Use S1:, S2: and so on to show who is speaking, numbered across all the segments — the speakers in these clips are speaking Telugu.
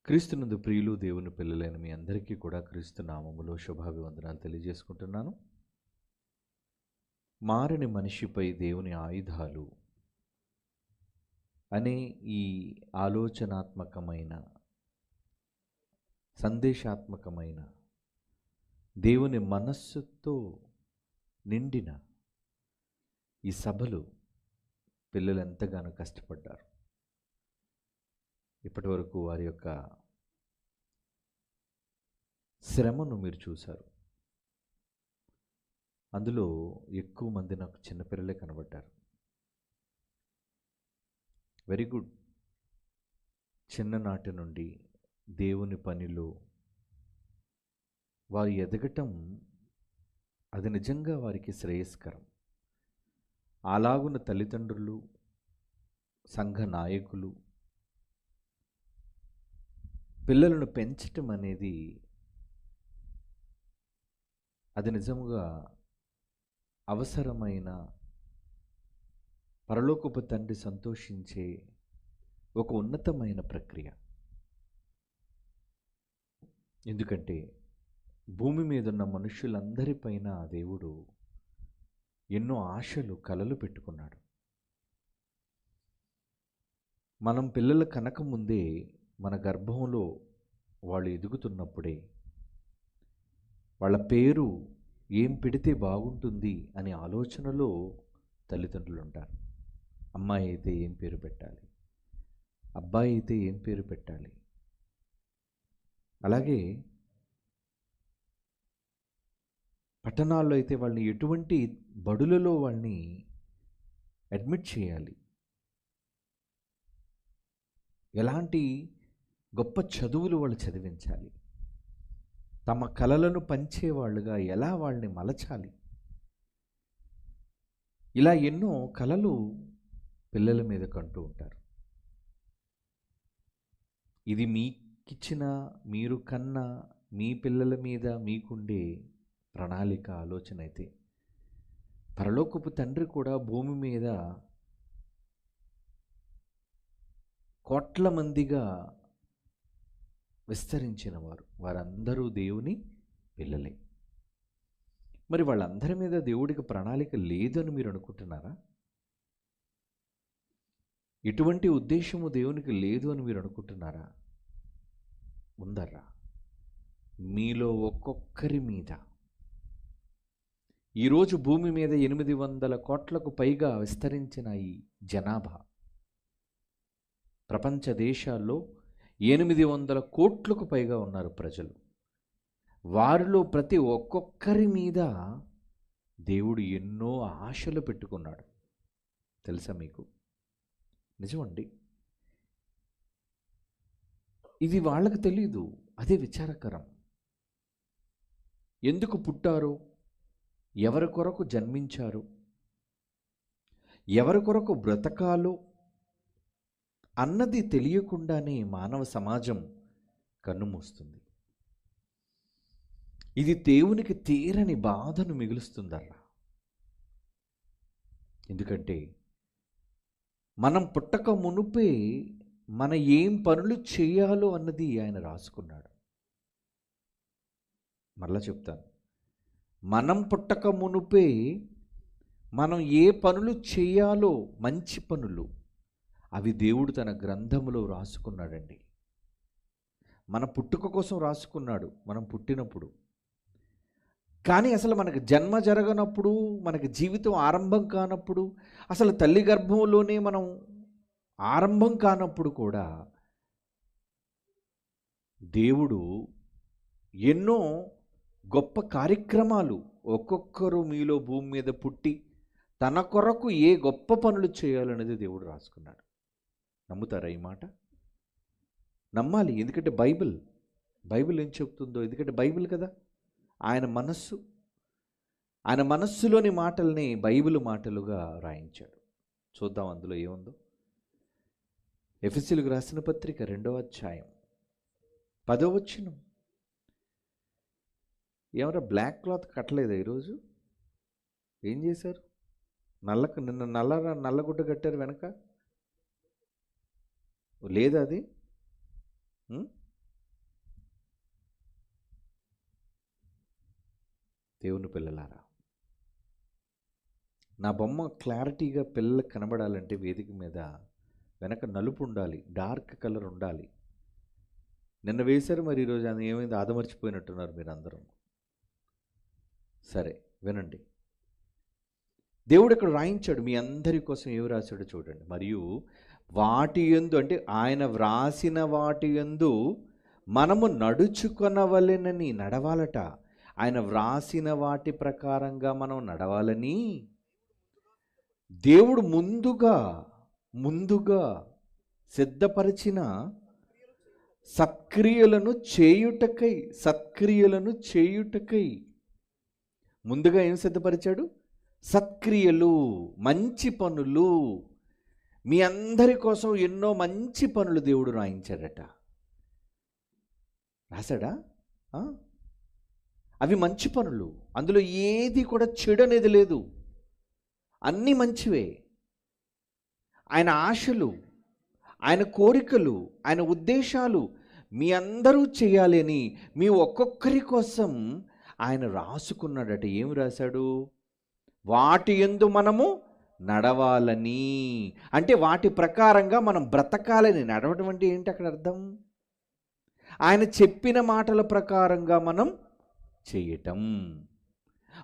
S1: క్రీస్తునందు ప్రియులు దేవుని పిల్లలైన మీ అందరికీ కూడా క్రీస్తు నామములో శుభాభివందనాలు తెలియజేసుకుంటున్నాను. మారని మనిషిపై దేవుని ఆయుధాలు అనే ఈ ఆలోచనాత్మకమైన సందేశాత్మకమైన దేవుని మనస్సుతో నిండిన ఈ సభలు పిల్లలు ఎంతగానో కష్టపడ్డారు. ఇప్పటి వరకు వారి యొక్క శ్రమను మీరు చూశారు. అందులో ఎక్కువ మంది నాకు చిన్నపిల్లలే కనబడ్డారు. Very good. చిన్ననాటి నుండి దేవుని పనిలో వారు ఎదగటం అది నిజంగా వారికి శ్రేయస్కరం. అలాగున్న తల్లిదండ్రులు, సంఘ నాయకులు పిల్లలను పెంచటం అనేది అది నిజంగా అవసరమైన, పరలోకపు తండ్రి సంతోషించే ఒక ఉన్నతమైన ప్రక్రియ. ఎందుకంటే భూమి మీద ఉన్న మనుషులందరిపైన దేవుడు ఎన్నో ఆశలు, కలలు పెట్టుకున్నాడు. మనం పిల్లల కనకముందే మన గర్భంలో వాళ్ళు ఎదుగుతున్నప్పుడే వాళ్ళ పేరు ఏం పెడితే బాగుంటుంది అనే ఆలోచనలో తల్లిదండ్రులు ఉంటారు. అమ్మాయి అయితే ఏం పేరు పెట్టాలి, అబ్బాయి అయితే ఏం పేరు పెట్టాలి. అలాగే పట్టణాల్లో అయితే వాళ్ళని ఎటువంటి బడులలో వాళ్ళని అడ్మిట్ చేయాలి, ఎలాంటి గొప్ప చదువులు వాళ్ళు చదివించాలి, తమ కలలను పంచేవాళ్ళుగా ఎలా వాళ్ళని మలచాలి. ఇలా ఎన్నో కలలు పిల్లల మీద కంటూ ఉంటారు. ఇది మీకిచ్చిన, మీరు కన్నా మీ పిల్లల మీద మీకుండే ప్రణాళిక, ఆలోచన అయితే పరలోకపు తండ్రి కూడా భూమి మీద కోట్ల మందిగా విస్తరించిన వారందరూ దేవుని పిల్లలే. మరి వాళ్ళందరి మీద దేవుడికి ప్రణాళిక లేదు అని మీరు అనుకుంటున్నారా? ఎటువంటి ఉద్దేశము దేవునికి లేదు అని మీరు అనుకుంటున్నారా? ఉందరా. మీలో ఒక్కొక్కరి మీద ఈరోజు భూమి మీద 800 కోట్లకు పైగా విస్తరించిన ఈ జనాభా, ప్రపంచ దేశాల్లో 800 కోట్లకు పైగా ఉన్నారు ప్రజలు. వారిలో ప్రతి ఒక్కొక్కరి మీద దేవుడు ఎన్నో ఆశలు పెట్టుకున్నాడు. తెలుసా మీకు? నిజమండి. ఇది వాళ్ళకు తెలీదు. అదే విచారకరం. ఎందుకు పుట్టారో, ఎవరి కొరకు జన్మించారు, ఎవరి కొరకు బ్రతకాలో అన్నది తెలియకుండానే మానవ సమాజం కన్నుమూస్తుంది. ఇది దేవునికి తీరని బాధను మిగులుస్తుందర్రా. ఎందుకంటే మనం పుట్టక మునుపే మన ఏం పనులు చేయాలో అన్నది ఆయన రాసుకున్నాడు. మరలా చెప్తాను, మనం పుట్టక మునుపే మనం ఏ పనులు చేయాలో, మంచి పనులు, అవి దేవుడు తన గ్రంథములో రాసుకున్నాడండి. మన పుట్టుక కోసం రాసుకున్నాడు మనం పుట్టినప్పుడు. కానీ అసలు మనకు జన్మ జరగనప్పుడు, మనకి జీవితం ఆరంభం కానప్పుడు, అసలు తల్లి గర్భంలోనే మనం ఆరంభం కానప్పుడు కూడా దేవుడు ఎన్నో గొప్ప కార్యక్రమాలు, ఒక్కొక్కరు మీలో భూమి మీద పుట్టి తన కొరకు ఏ గొప్ప పనులు చేయాలనేది దేవుడు రాసుకున్నాడు. నమ్ముతారా ఈ మాట? నమ్మాలి. ఎందుకంటే బైబిల్ ఏం చెప్తుందో, ఎందుకంటే బైబిల్ కదా ఆయన మనస్సులోని మాటల్ని బైబిల్ మాటలుగా రాయించాడు. చూద్దాం అందులో ఏముందో. ఎఫెసీయులకు రాసిన పత్రిక 2వ అధ్యాయం 10వ వచనం. ఏమరా బ్లాక్ క్లాత్ కట్టలేదా ఈరోజు? ఏం చేశారు? నిన్న నల్లగుడ్డ కట్టారు వెనక, లేదా అది? దేవుని పిల్లలారా, నా బొమ్మ క్లారిటీగా పిల్లలకు కనబడాలంటే వేదిక మీద వెనక నలుపు ఉండాలి, డార్క్ కలర్ ఉండాలి. నిన్న వేశారు, మరి ఈరోజు అది ఏమైంది ఆదమర్చిపోయినట్టున్నారు మీరు అందరం. సరే వినండి, దేవుడు ఇక్కడ రాయించాడు, మీ అందరి కోసం ఏమి రాశాడో చూడండి. మరియు వాటి యందు, అంటే ఆయన వ్రాసిన వాటి యందు మనము నడుచుకొనవలెనని, నడవాలట. ఆయన వ్రాసిన వాటి ప్రకారంగా మనం నడవాలని దేవుడు ముందుగా సిద్ధపరిచిన సత్క్రియలను చేయుటకై ముందుగా ఏం సిద్ధపరిచాడు? సత్క్రియలు, మంచి పనులు. మీ అందరి కోసం ఎన్నో మంచి పనులు దేవుడు రాయించాడట. రాశాడా? అవి మంచి పనులు, అందులో ఏది కూడా చెడు అనేది లేదు, అన్నీ మంచివే. ఆయన ఆశలు, ఆయన కోరికలు, ఆయన ఉద్దేశాలు మీ అందరూ చేయాలి అని మీ ఒక్కొక్కరి కోసం ఆయన రాసుకున్నాడట. ఏం రాశాడు? వాటి యందు మనము నడవాలని, అంటే వాటి ప్రకారంగా మనం బ్రతకాలని. నడవడం అంటే ఏంటి అక్కడ అర్థం? ఆయన చెప్పిన మాటల ప్రకారంగా మనం చేయటం,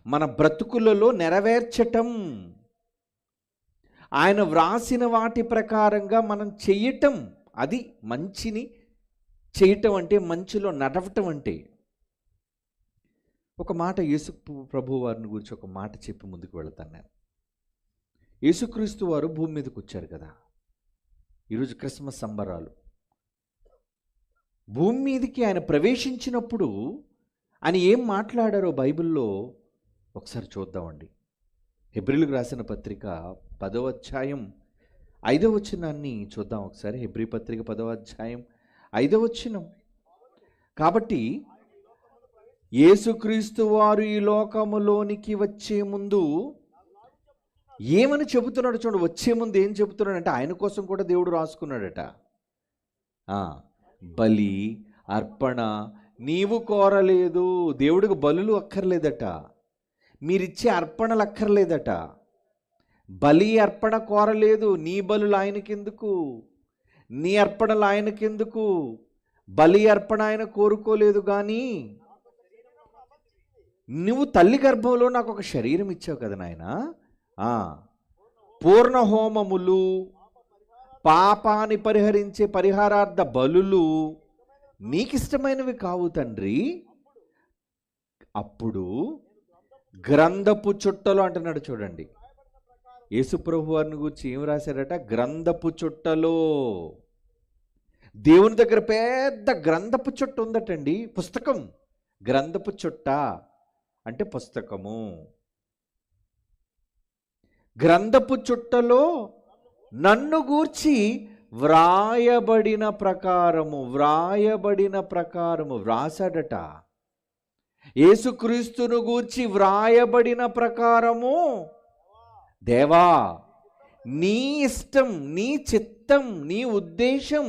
S1: మన బ్రతుకులలో నెరవేర్చటం. ఆయన వ్రాసిన వాటి ప్రకారంగా మనం చేయటం, అది మంచిని చేయటం అంటే, మంచిలో నడవటం అంటే. ఒక మాట యేసు ప్రభు వారిని గురించి ఒక మాట చెప్పి ముందుకు వెళతాను నేను. యేసుక్రీస్తు వారు భూమి మీదకి వచ్చారు కదా, ఈరోజు క్రిస్మస్ సంబరాలు. భూమి మీదకి ఆయన ప్రవేశించినప్పుడు ఆయన ఏం మాట్లాడారో బైబిల్లో ఒకసారి చూద్దామండి. హెబ్రీలకు రాసిన పత్రిక 10వ అధ్యాయం 5వ వచనాన్ని చూద్దాం ఒకసారి. హెబ్రీ పత్రిక 10వ అధ్యాయం 5వ వచనం. కాబట్టి యేసుక్రీస్తు వారు ఈ లోకములోనికి వచ్చే ముందు ఏమని చెబుతున్నాడు చూడండి. వచ్చే ముందు ఏం చెబుతున్నాడంటే, ఆయన కోసం కూడా దేవుడు రాసుకున్నాడట. బలి అర్పణ నీవు కోరలేదు. దేవుడికి బలులు అక్కర్లేదట, మీరిచ్చే అర్పణలు అక్కర్లేదట. బలి అర్పణ కోరలేదు. నీ బలులు ఆయనకెందుకు, నీ అర్పణలు ఆయనకెందుకు? బలి అర్పణ ఆయన కోరుకోలేదు. కానీ నువ్వు తల్లి గర్భంలో నాకు ఒక శరీరం ఇచ్చావు కదా నాయన, పూర్ణ హోమములు, పాపాన్ని పరిహరించే పరిహారార్థ బలులు నీకిష్టమైనవి కావు తండ్రి. అప్పుడు గ్రంథపు చుట్టలో అంటున్నాడు చూడండి. యేసుప్రభు వారిని గురించి ఏం రాశారట? గ్రంథపు చుట్టలో. దేవుని దగ్గర పెద్ద గ్రంథపు చుట్ట ఉందటండి, పుస్తకం. గ్రంథపు చుట్ట అంటే పుస్తకము. గ్రంథపు చుట్టలో నన్ను గూర్చి వ్రాయబడిన ప్రకారము వ్రాసాడట. యేసుక్రీస్తును గూర్చి వ్రాయబడిన ప్రకారము, దేవా నీ ఇష్టం, నీ చిత్తం, నీ ఉద్దేశం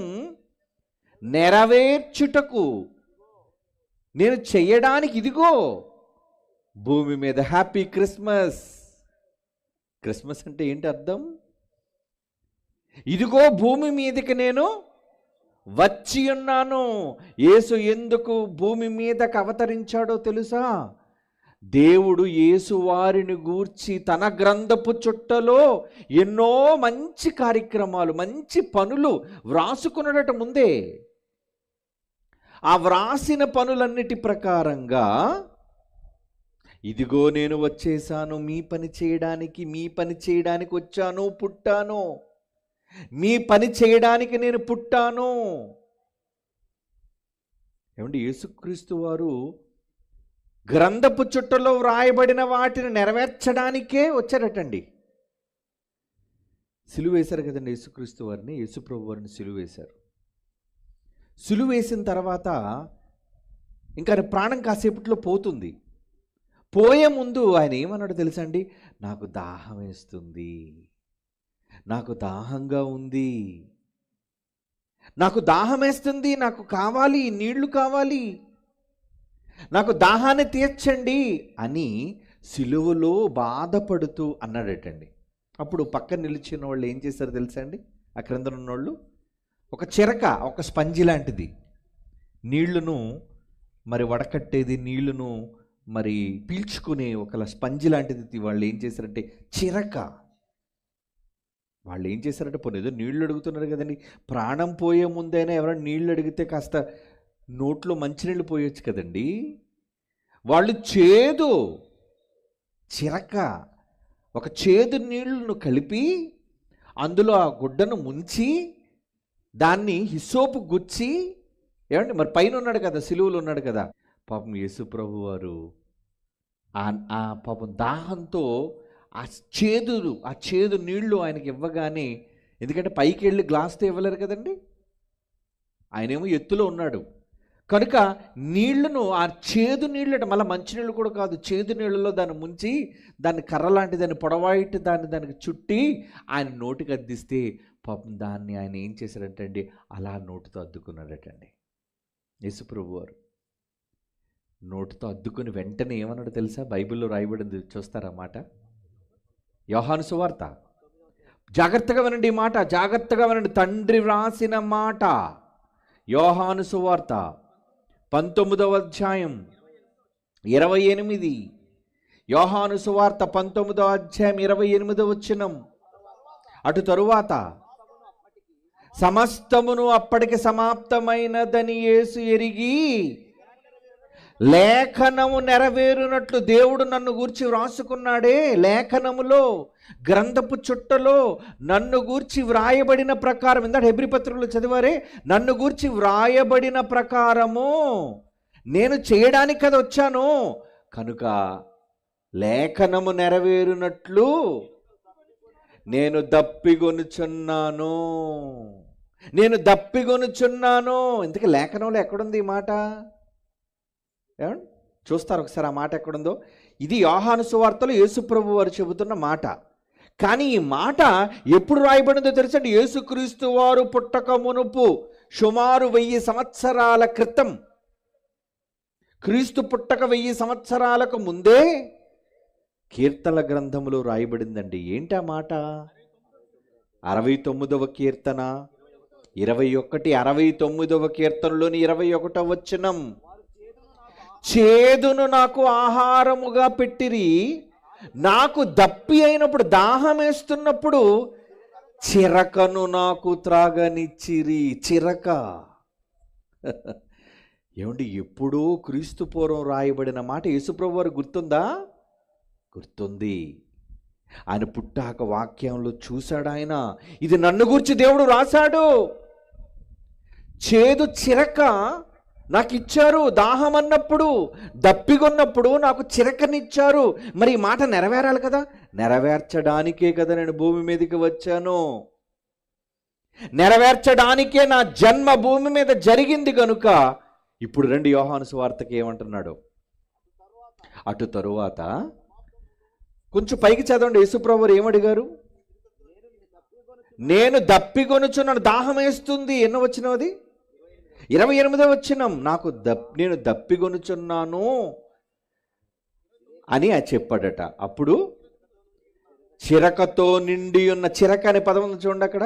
S1: నెరవేర్చుటకు నేను చెయ్యడానికి ఇదిగో భూమి మీద. Happy Christmas. క్రిస్మస్ అంటే ఏంటి అర్థం? ఇదిగో భూమి మీదకి నేను వచ్చి ఉన్నాను. యేసు ఎందుకు భూమి మీదకి అవతరించాడో తెలుసా? దేవుడు యేసు వారిని గూర్చి తన గ్రంథపు చుట్టలో ఎన్నో మంచి కార్యక్రమాలు, మంచి పనులు వ్రాసుకున్నాడట ముందే. ఆ వ్రాసిన పనులన్నిటి ప్రకారంగా ఇదిగో నేను వచ్చేసాను, మీ పని చేయడానికి వచ్చాను, పుట్టాను, మీ పని చేయడానికి నేను పుట్టాను. ఏమండి, యేసుక్రీస్తు వారు గ్రంథపు చుట్టలో వ్రాయబడిన వాటిని నెరవేర్చడానికే వచ్చారటండి. సిలువ వేశారు కదండి యేసుక్రీస్తు వారిని, యేసుప్రభు వారిని సిలువ వేశారు. సిలువ వేసిన తర్వాత ఇంకా ప్రాణం కాసేపట్లో పోతుంది. పోయే ముందు ఆయన ఏమన్నాడు తెలుసా అండి? నాకు దాహం వేస్తుంది, నాకు దాహంగా ఉంది, నాకు దాహం వేస్తుంది, నాకు కావాలి, నీళ్లు కావాలి. నాకు దాహాన్ని తీర్చండి అని సిలువలో బాధపడుతూ అన్నాడటండి. అప్పుడు పక్కన నిలిచిన వాళ్ళు ఏం చేశారు తెలుసా అండి? ఆ క్రింద ఉన్నోళ్ళు ఒక చిరక, ఒక స్పంజి లాంటిది, నీళ్లను మరి వడకట్టేది, నీళ్లను మరి పీల్చుకునే ఒక స్పంజి లాంటిది వాళ్ళు ఏం చేశారంటే చిరక. వాళ్ళు ఏం చేశారంటే, పోనీ ఏదో నీళ్లు అడుగుతున్నారు కదండి, ప్రాణం పోయే ముందైనా ఎవరైనా నీళ్లు అడిగితే కాస్త నోట్లో మంచినీళ్ళు పోయొచ్చు కదండి. వాళ్ళు చేదు చిరక, ఒక చేదు నీళ్లను కలిపి అందులో ఆ గుడ్డను ముంచి దాన్ని హిస్సోపు గుచ్చి, ఏమండి మరి పైన ఉన్నాడు కదా, సిలువలో ఉన్నాడు కదా, పాపం యేసు ప్రభు వారు ఆ పాపం దాహంతో ఆ చేదు నీళ్లు ఆయనకి ఇవ్వగానే, ఎందుకంటే పైకి వెళ్ళి గ్లాస్తో ఇవ్వలేరు కదండి, ఆయనేమో ఎత్తులో ఉన్నాడు కనుక నీళ్లను, ఆ చేదు నీళ్ళు, మళ్ళీ మంచినీళ్ళు కూడా కాదు, చేదు నీళ్ళలో దాన్ని ముంచి దాన్ని కర్ర లాంటి దాన్ని పొడవాయిట్ దానికి చుట్టి ఆయన నోటికి అద్దిస్తే పాపం దాన్ని ఆయన ఏం చేశారంటండి, అలా నోటితో అద్దుకున్నాడటండి. యేసుప్రభు వారు నోటితో అద్దుకుని వెంటనే ఏమన్నాడు తెలుసా? బైబిల్లో రాయబడింది, చూస్తారా మాట? యోహాను సువార్త, జాగ్రత్తగా వినండి ఈ మాట, జాగ్రత్తగా వినండి. తండ్రి వ్రాసిన మాట, యోహాను సువార్త 19వ అధ్యాయం 28. యోహాను సువార్త 19వ అధ్యాయం 28వ వచనం. అటు తరువాత సమస్తమును అప్పటికి సమాప్తమైనదని యేసు ఎరిగి, లేఖనము నెరవేరునట్లు దేవుడు నన్ను గూర్చి వ్రాసుకున్నాడే, లేఖనములో గ్రంథపు చుట్టలో నన్ను గూర్చి వ్రాయబడిన ప్రకారం, ఇందాక హెబ్రీ పత్రికలో చదివారే, నన్ను గూర్చి వ్రాయబడిన ప్రకారము నేను చేయడానికి కదా వచ్చాను, కనుక లేఖనము నెరవేరునట్లు నేను దప్పిగొనుచున్నాను. ఇంతకీ లేఖనంలో ఎక్కడుంది ఈ మాట? ఏమండి చూస్తారు ఒకసారి ఆ మాట ఎక్కడుందో? ఇది యోహాను సువార్తలో యేసుప్రభు వారు చెబుతున్న మాట. కానీ ఈ మాట ఎప్పుడు రాయబడిందో తెలుసండి? యేసుక్రీస్తు వారు పుట్టక మునుపు సుమారు 1000 సంవత్సరాల క్రితం, క్రీస్తు పుట్టక 1000 సంవత్సరాలకు ముందే కీర్తన గ్రంథములో రాయబడిందండి. ఏంటి ఆ మాట? 69వ కీర్తన 21, 69వ కీర్తనలోని 21వ వచనం. చేదును నాకు ఆహారముగా పెట్టిరి, నాకు దప్పి అయినప్పుడు, దాహం వేస్తున్నప్పుడు చిరకను నాకు త్రాగనిచ్చిరి. చిరక ఏమండి, ఎప్పుడో క్రీస్తు పూర్వం రాయబడిన మాట యేసుప్రభు వారు గుర్తుందా? గుర్తుంది. ఆయన పుట్టాక వాక్యంలో చూశాడు ఆయన, ఇది నన్ను గురించి దేవుడు రాశాడు. చేదు చిరక నాకు ఇచ్చారు, దాహం అన్నప్పుడు, దప్పిగొన్నప్పుడు నాకు చిరకనిచ్చారు. మరి ఈ మాట నెరవేరాలి కదా, నెరవేర్చడానికే కదా నేను భూమి మీదకి వచ్చాను, నెరవేర్చడానికే నా జన్మ భూమి మీద జరిగింది కనుక. ఇప్పుడు రండి యోహాను సువార్తకి ఏమంటున్నాడు? అటు తరువాత కొంచెం పైకి చదవండి. యేసుప్రభువు ఏమడిగారు? నేను దప్పిగొనుచున్నాను, దాహం వేస్తుంది. ఎన్నో వచ్చినది? 28వ వచనం. నేను దప్పిగొనుచున్నాను అని చెప్పాడట. అప్పుడు చిరకతో నిండి ఉన్న, చిరక అనే పదం ఉంది చూడండి అక్కడ,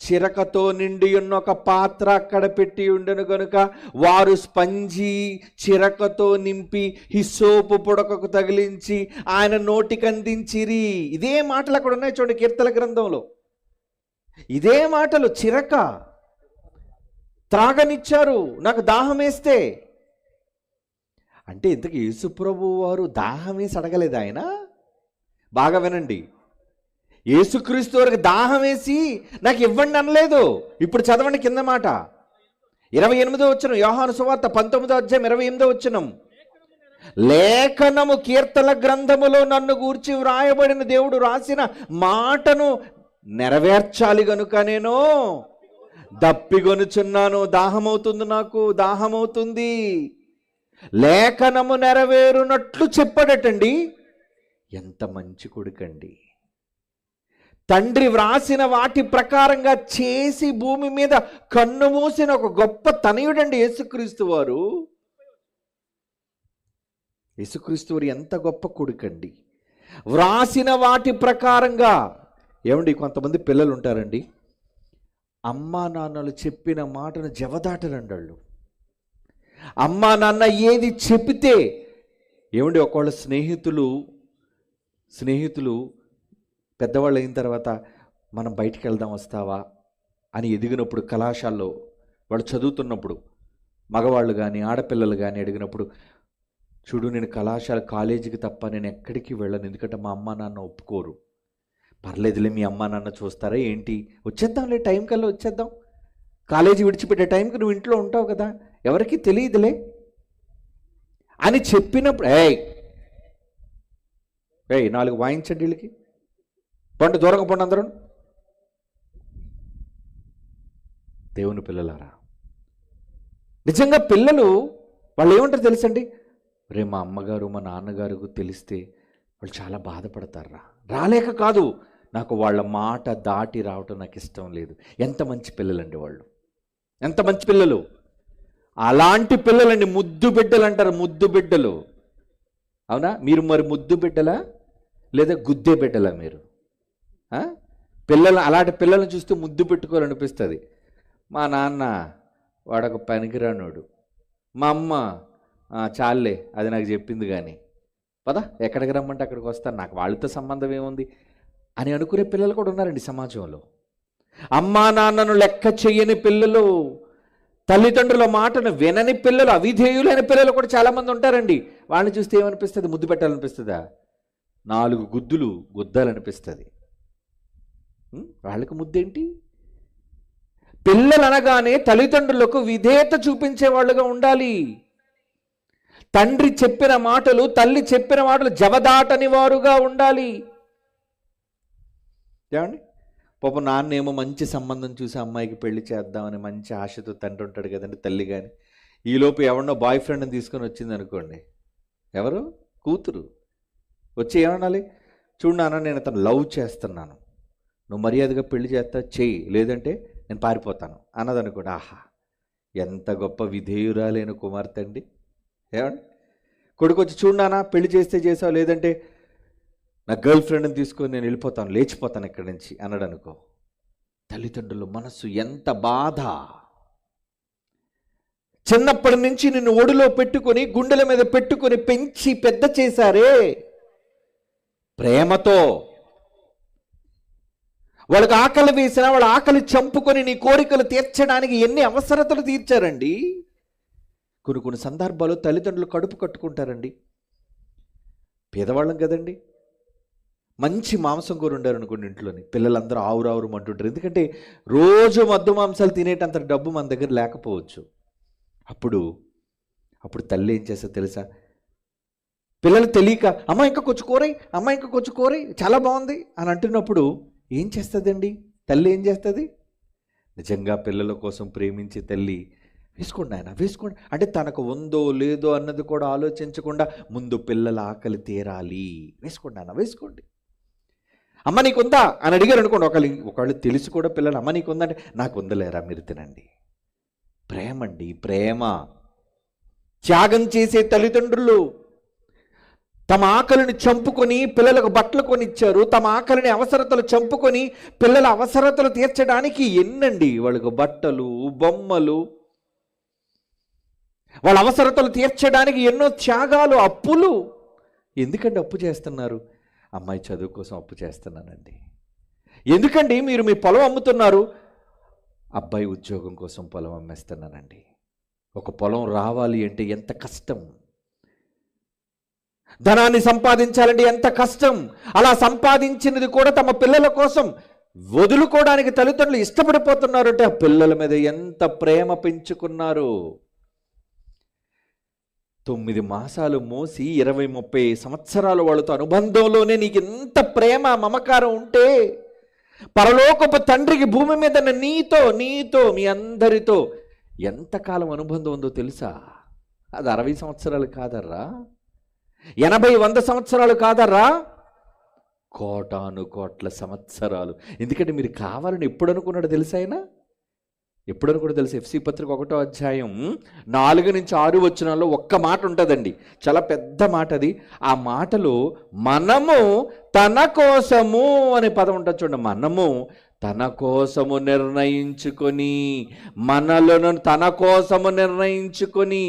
S1: చిరకతో నిండి ఉన్న ఒక పాత్ర అక్కడ పెట్టి ఉండెను గనుక వారు స్పంజి చిరకతో నింపి హిస్సోపు పుడకకు తగిలించి ఆయన నోటికి అందించిరి. ఇదే మాటలు అక్కడ ఉన్నాయి చూడండి కీర్తన గ్రంథంలో. ఇదే మాటలు, చిరక త్రాగనిచ్చారు నాకు దాహం వేస్తే. అంటే ఇంతకు యేసుప్రభు వారు దాహం వేసి అడగలేదు ఆయన. బాగా వినండి, యేసుక్రీస్తు వారికి దాహం వేసి నాకు ఇవ్వండి అనలేదు. ఇప్పుడు చదవండి కింద మాట, 28వ వచనం, యోహాను సువార్త 19వ అధ్యాయం 28వ వచనం. లేఖనము కీర్తన గ్రంథములో నన్ను గూర్చి వ్రాయబడిన దేవుడు రాసిన మాటను నెరవేర్చాలి గనుక నేను దప్పిగొనుచున్నాను. దాహమవుతుంది, నాకు దాహమవుతుంది. లేఖనము నెరవేరునట్లు చెప్పాడటండి. ఎంత మంచి కొడుకండి! తండ్రి వ్రాసిన వాటి ప్రకారంగా చేసి భూమి మీద కన్ను మూసిన ఒక గొప్ప తనయుడండి యేసుక్రీస్తు వారు. యేసుక్రీస్తు వారు ఎంత గొప్ప కొడుకండి. వ్రాసిన వాటి ప్రకారంగా. ఏమండి, కొంతమంది పిల్లలు ఉంటారండి, అమ్మా నాన్నలు చెప్పిన మాటను జవదాటరండి వాళ్ళు. అమ్మా నాన్న ఏది చెబితే, ఏమండి, ఒకవేళ స్నేహితులు పెద్దవాళ్ళు అయిన తర్వాత మనం బయటికి వెళ్దాం వస్తావా అని ఎదిగినప్పుడు, కళాశాలలో వాళ్ళు చదువుతున్నప్పుడు మగవాళ్ళు కానీ ఆడపిల్లలు కానీ అడిగినప్పుడు, చూడు నేను కాలేజీకి తప్ప నేను ఎక్కడికి వెళ్ళను, ఎందుకంటే మా అమ్మా నాన్న ఒప్పుకోరు. పర్లేదులే, మీ అమ్మా నాన్న చూస్తారా ఏంటి, వచ్చేద్దాంలే, టైం కల్లా వచ్చేద్దాం, కాలేజీ విడిచిపెట్టే టైంకి నువ్వు ఇంట్లో ఉంటావు కదా, ఎవరికి తెలియదులే అని చెప్పినప్పుడు, ఏయ్ 4 వాయించండి వీళ్ళకి, పండు దూరంగా పండు అందరూ. దేవుని పిల్లలారా, నిజంగా పిల్లలు వాళ్ళు ఏమంటారు తెలుసండి, రే మా అమ్మగారు మా నాన్నగారు తెలిస్తే వాళ్ళు చాలా బాధపడతారా. రాలేక కాదు, నాకు వాళ్ళ మాట దాటి రావటం నాకు ఇష్టం లేదు. ఎంత మంచి పిల్లలండి వాళ్ళు, ఎంత మంచి పిల్లలు. అలాంటి పిల్లలండి ముద్దు బిడ్డలు అంటారు, ముద్దు బిడ్డలు. అవునా? మీరు మరి ముద్దు బిడ్డలా లేదా గుద్దే బిడ్డలా మీరు? అలాంటి పిల్లల్ని చూస్తే ముద్దు పెట్టుకోవాలనిపిస్తుంది. మా నాన్న వాడొక పనికిరానోడు, మా అమ్మ చాలే అది నాకు చెప్పింది కానీ పదా ఎక్కడికి రమ్మంటే అక్కడికి వస్తాను, నాకు వాళ్ళతో సంబంధం ఏముంది అని అనుకునే పిల్లలు కూడా ఉన్నారండి సమాజంలో. అమ్మా నాన్నను లెక్క చెయ్యని పిల్లలు, తల్లిదండ్రుల మాటను వినని పిల్లలు, అవిధేయులైన పిల్లలు కూడా చాలామంది ఉంటారండి. వాళ్ళని చూస్తే ఏమనిపిస్తుంది, ముద్దు పెట్టాలనిపిస్తుందా, 4 గుద్దులు గుద్దాలనిపిస్తుంది. వాళ్ళకి ముద్దేంటి? పిల్లలు అనగానే తల్లిదండ్రులకు విధేయత చూపించే వాళ్ళుగా ఉండాలి. తండ్రి చెప్పిన మాటలు, తల్లి చెప్పిన మాటలు జవదాటని వారుగా ఉండాలి. ఏమండి, పాపం నాన్నేమో మంచి సంబంధం చూసి అమ్మాయికి పెళ్లి చేద్దామని మంచి ఆశతో తండ్రి ఉంటాడు కదండి, తల్లి కానీ. ఈలోపు ఎవరినో బాయ్ ఫ్రెండ్ని తీసుకొని వచ్చింది అనుకోండి, ఎవరు కూతురు వచ్చి ఏమనాలి, చూడు నాన్న నేను అతను లవ్ చేస్తున్నాను, నువ్వు మర్యాదగా పెళ్లి చేస్తా చెయ్యి, లేదంటే నేను పారిపోతాను అన్నదనుకోండి. ఆహా, ఎంత గొప్ప విధేయురాలేని కుమార్తె అండి. ఏమండి, కొడుకు వచ్చి చూడు నాన్న పెళ్లి చేస్తే చేసావు, లేదంటే నా గర్ల్ ఫ్రెండ్ని తీసుకొని నేను వెళ్ళిపోతాను, లేచిపోతాను ఇక్కడి నుంచి అన్నాడు అనుకో. తల్లిదండ్రుల మనస్సు ఎంత బాధ. చిన్నప్పటి నుంచి నిన్ను ఒడిలో పెట్టుకొని గుండెల మీద పెట్టుకొని పెంచి పెద్ద చేశారే ప్రేమతో. వాళ్ళకి ఆకలి వేసినా వాళ్ళ ఆకలి చంపుకొని నీ కోరికలు తీర్చడానికి ఎన్ని అవసరతలు తీర్చారండి. కొన్ని సందర్భాలు తల్లిదండ్రులు కడుపు కట్టుకుంటారండి. పేదవాళ్ళం కదండి, మంచి మాంసం కూర ఉండారు అనుకోండి ఇంట్లోని, పిల్లలందరూ ఆవురావురు అంటుంటారు. ఎందుకంటే రోజు మద్దు మాంసాలు తినేటంత డబ్బు మన దగ్గర లేకపోవచ్చు. అప్పుడు తల్లి ఏం చేస్తా తెలుసా, పిల్లలు తెలియక అమ్మ ఇంకా కొంచెం కూరై, అమ్మ ఇంకా కొంచెం కూరై, చాలా బాగుంది అని అంటున్నప్పుడు ఏం చేస్తుందండి తల్లి? ఏం చేస్తుంది? నిజంగా పిల్లల కోసం ప్రేమించే తల్లి, వేసుకోండి ఆయన వేసుకోండి అంటే తనకు ఉందో లేదో అన్నది కూడా ఆలోచించకుండా ముందు పిల్లల ఆకలి తీరాలి, వేసుకోండి ఆయన వేసుకోండి. అమ్మ నీకుందా అని అడిగారు అనుకోండి, ఒకళ్ళు తెలిసి కూడా పిల్లలు అమ్మ నీకుందంటే నాకు ఉందలేరా మీరు తినండి. ప్రేమ అండి, ప్రేమ. త్యాగం చేసే తల్లిదండ్రులు తమ ఆకలిని చంపుకొని పిల్లలకు బట్టలు కొనిచ్చారు, తమ ఆకలిని అవసరతలు చంపుకొని పిల్లల అవసరతలు తీర్చడానికి ఎన్నండి వాళ్ళకు బట్టలు, బొమ్మలు, వాళ్ళ అవసరతలు తీర్చడానికి ఎన్నో త్యాగాలు, అప్పులు. ఎందుకండి అప్పు చేస్తున్నారు? అమ్మాయి చదువు కోసం అప్పు చేస్తున్నానండి. ఎందుకండి మీరు మీ పొలం అమ్ముతున్నారు? అబ్బాయి ఉద్యోగం కోసం పొలం అమ్మేస్తున్నానండి. ఒక పొలం రావాలి అంటే ఎంత కష్టం, ధనాన్ని సంపాదించాలంటే ఎంత కష్టం. అలా సంపాదించినది కూడా తమ పిల్లల కోసం వదులుకోవడానికి తల్లిదండ్రులు ఇష్టపడిపోతున్నారు అంటే ఆ పిల్లల మీద ఎంత ప్రేమ పెంచుకున్నారు. 9 మాసాలు మోసి 20-30 సంవత్సరాలు వాళ్ళతో అనుబంధంలోనే నీకు ఎంత ప్రేమ మమకారం ఉంటే పరలోకపు తండ్రికి భూమి మీద నీతో మీ అందరితో ఎంతకాలం అనుబంధం ఉందో తెలుసా? అది 60 సంవత్సరాలు కాదర్రా, 80-100 సంవత్సరాలు కాదర్రా, కోటాను కోట్ల సంవత్సరాలు. ఎందుకంటే మీరు కావాలని ఎప్పుడు అనుకున్నాడు తెలుసా? ఆయన ఎప్పుడని కూడా తెలుసు, ఎఫ్సి పత్రిక 1వ అధ్యాయం 4-6 వచనాల్లో ఒక్క మాట ఉంటుందండి, చాలా పెద్ద మాట అది. ఆ మాటలో మనము తన కోసము అనే పదం ఉంటుంది చూడండి. మనము తన కోసము నిర్ణయించుకొని, మనలను తన కోసము నిర్ణయించుకొని,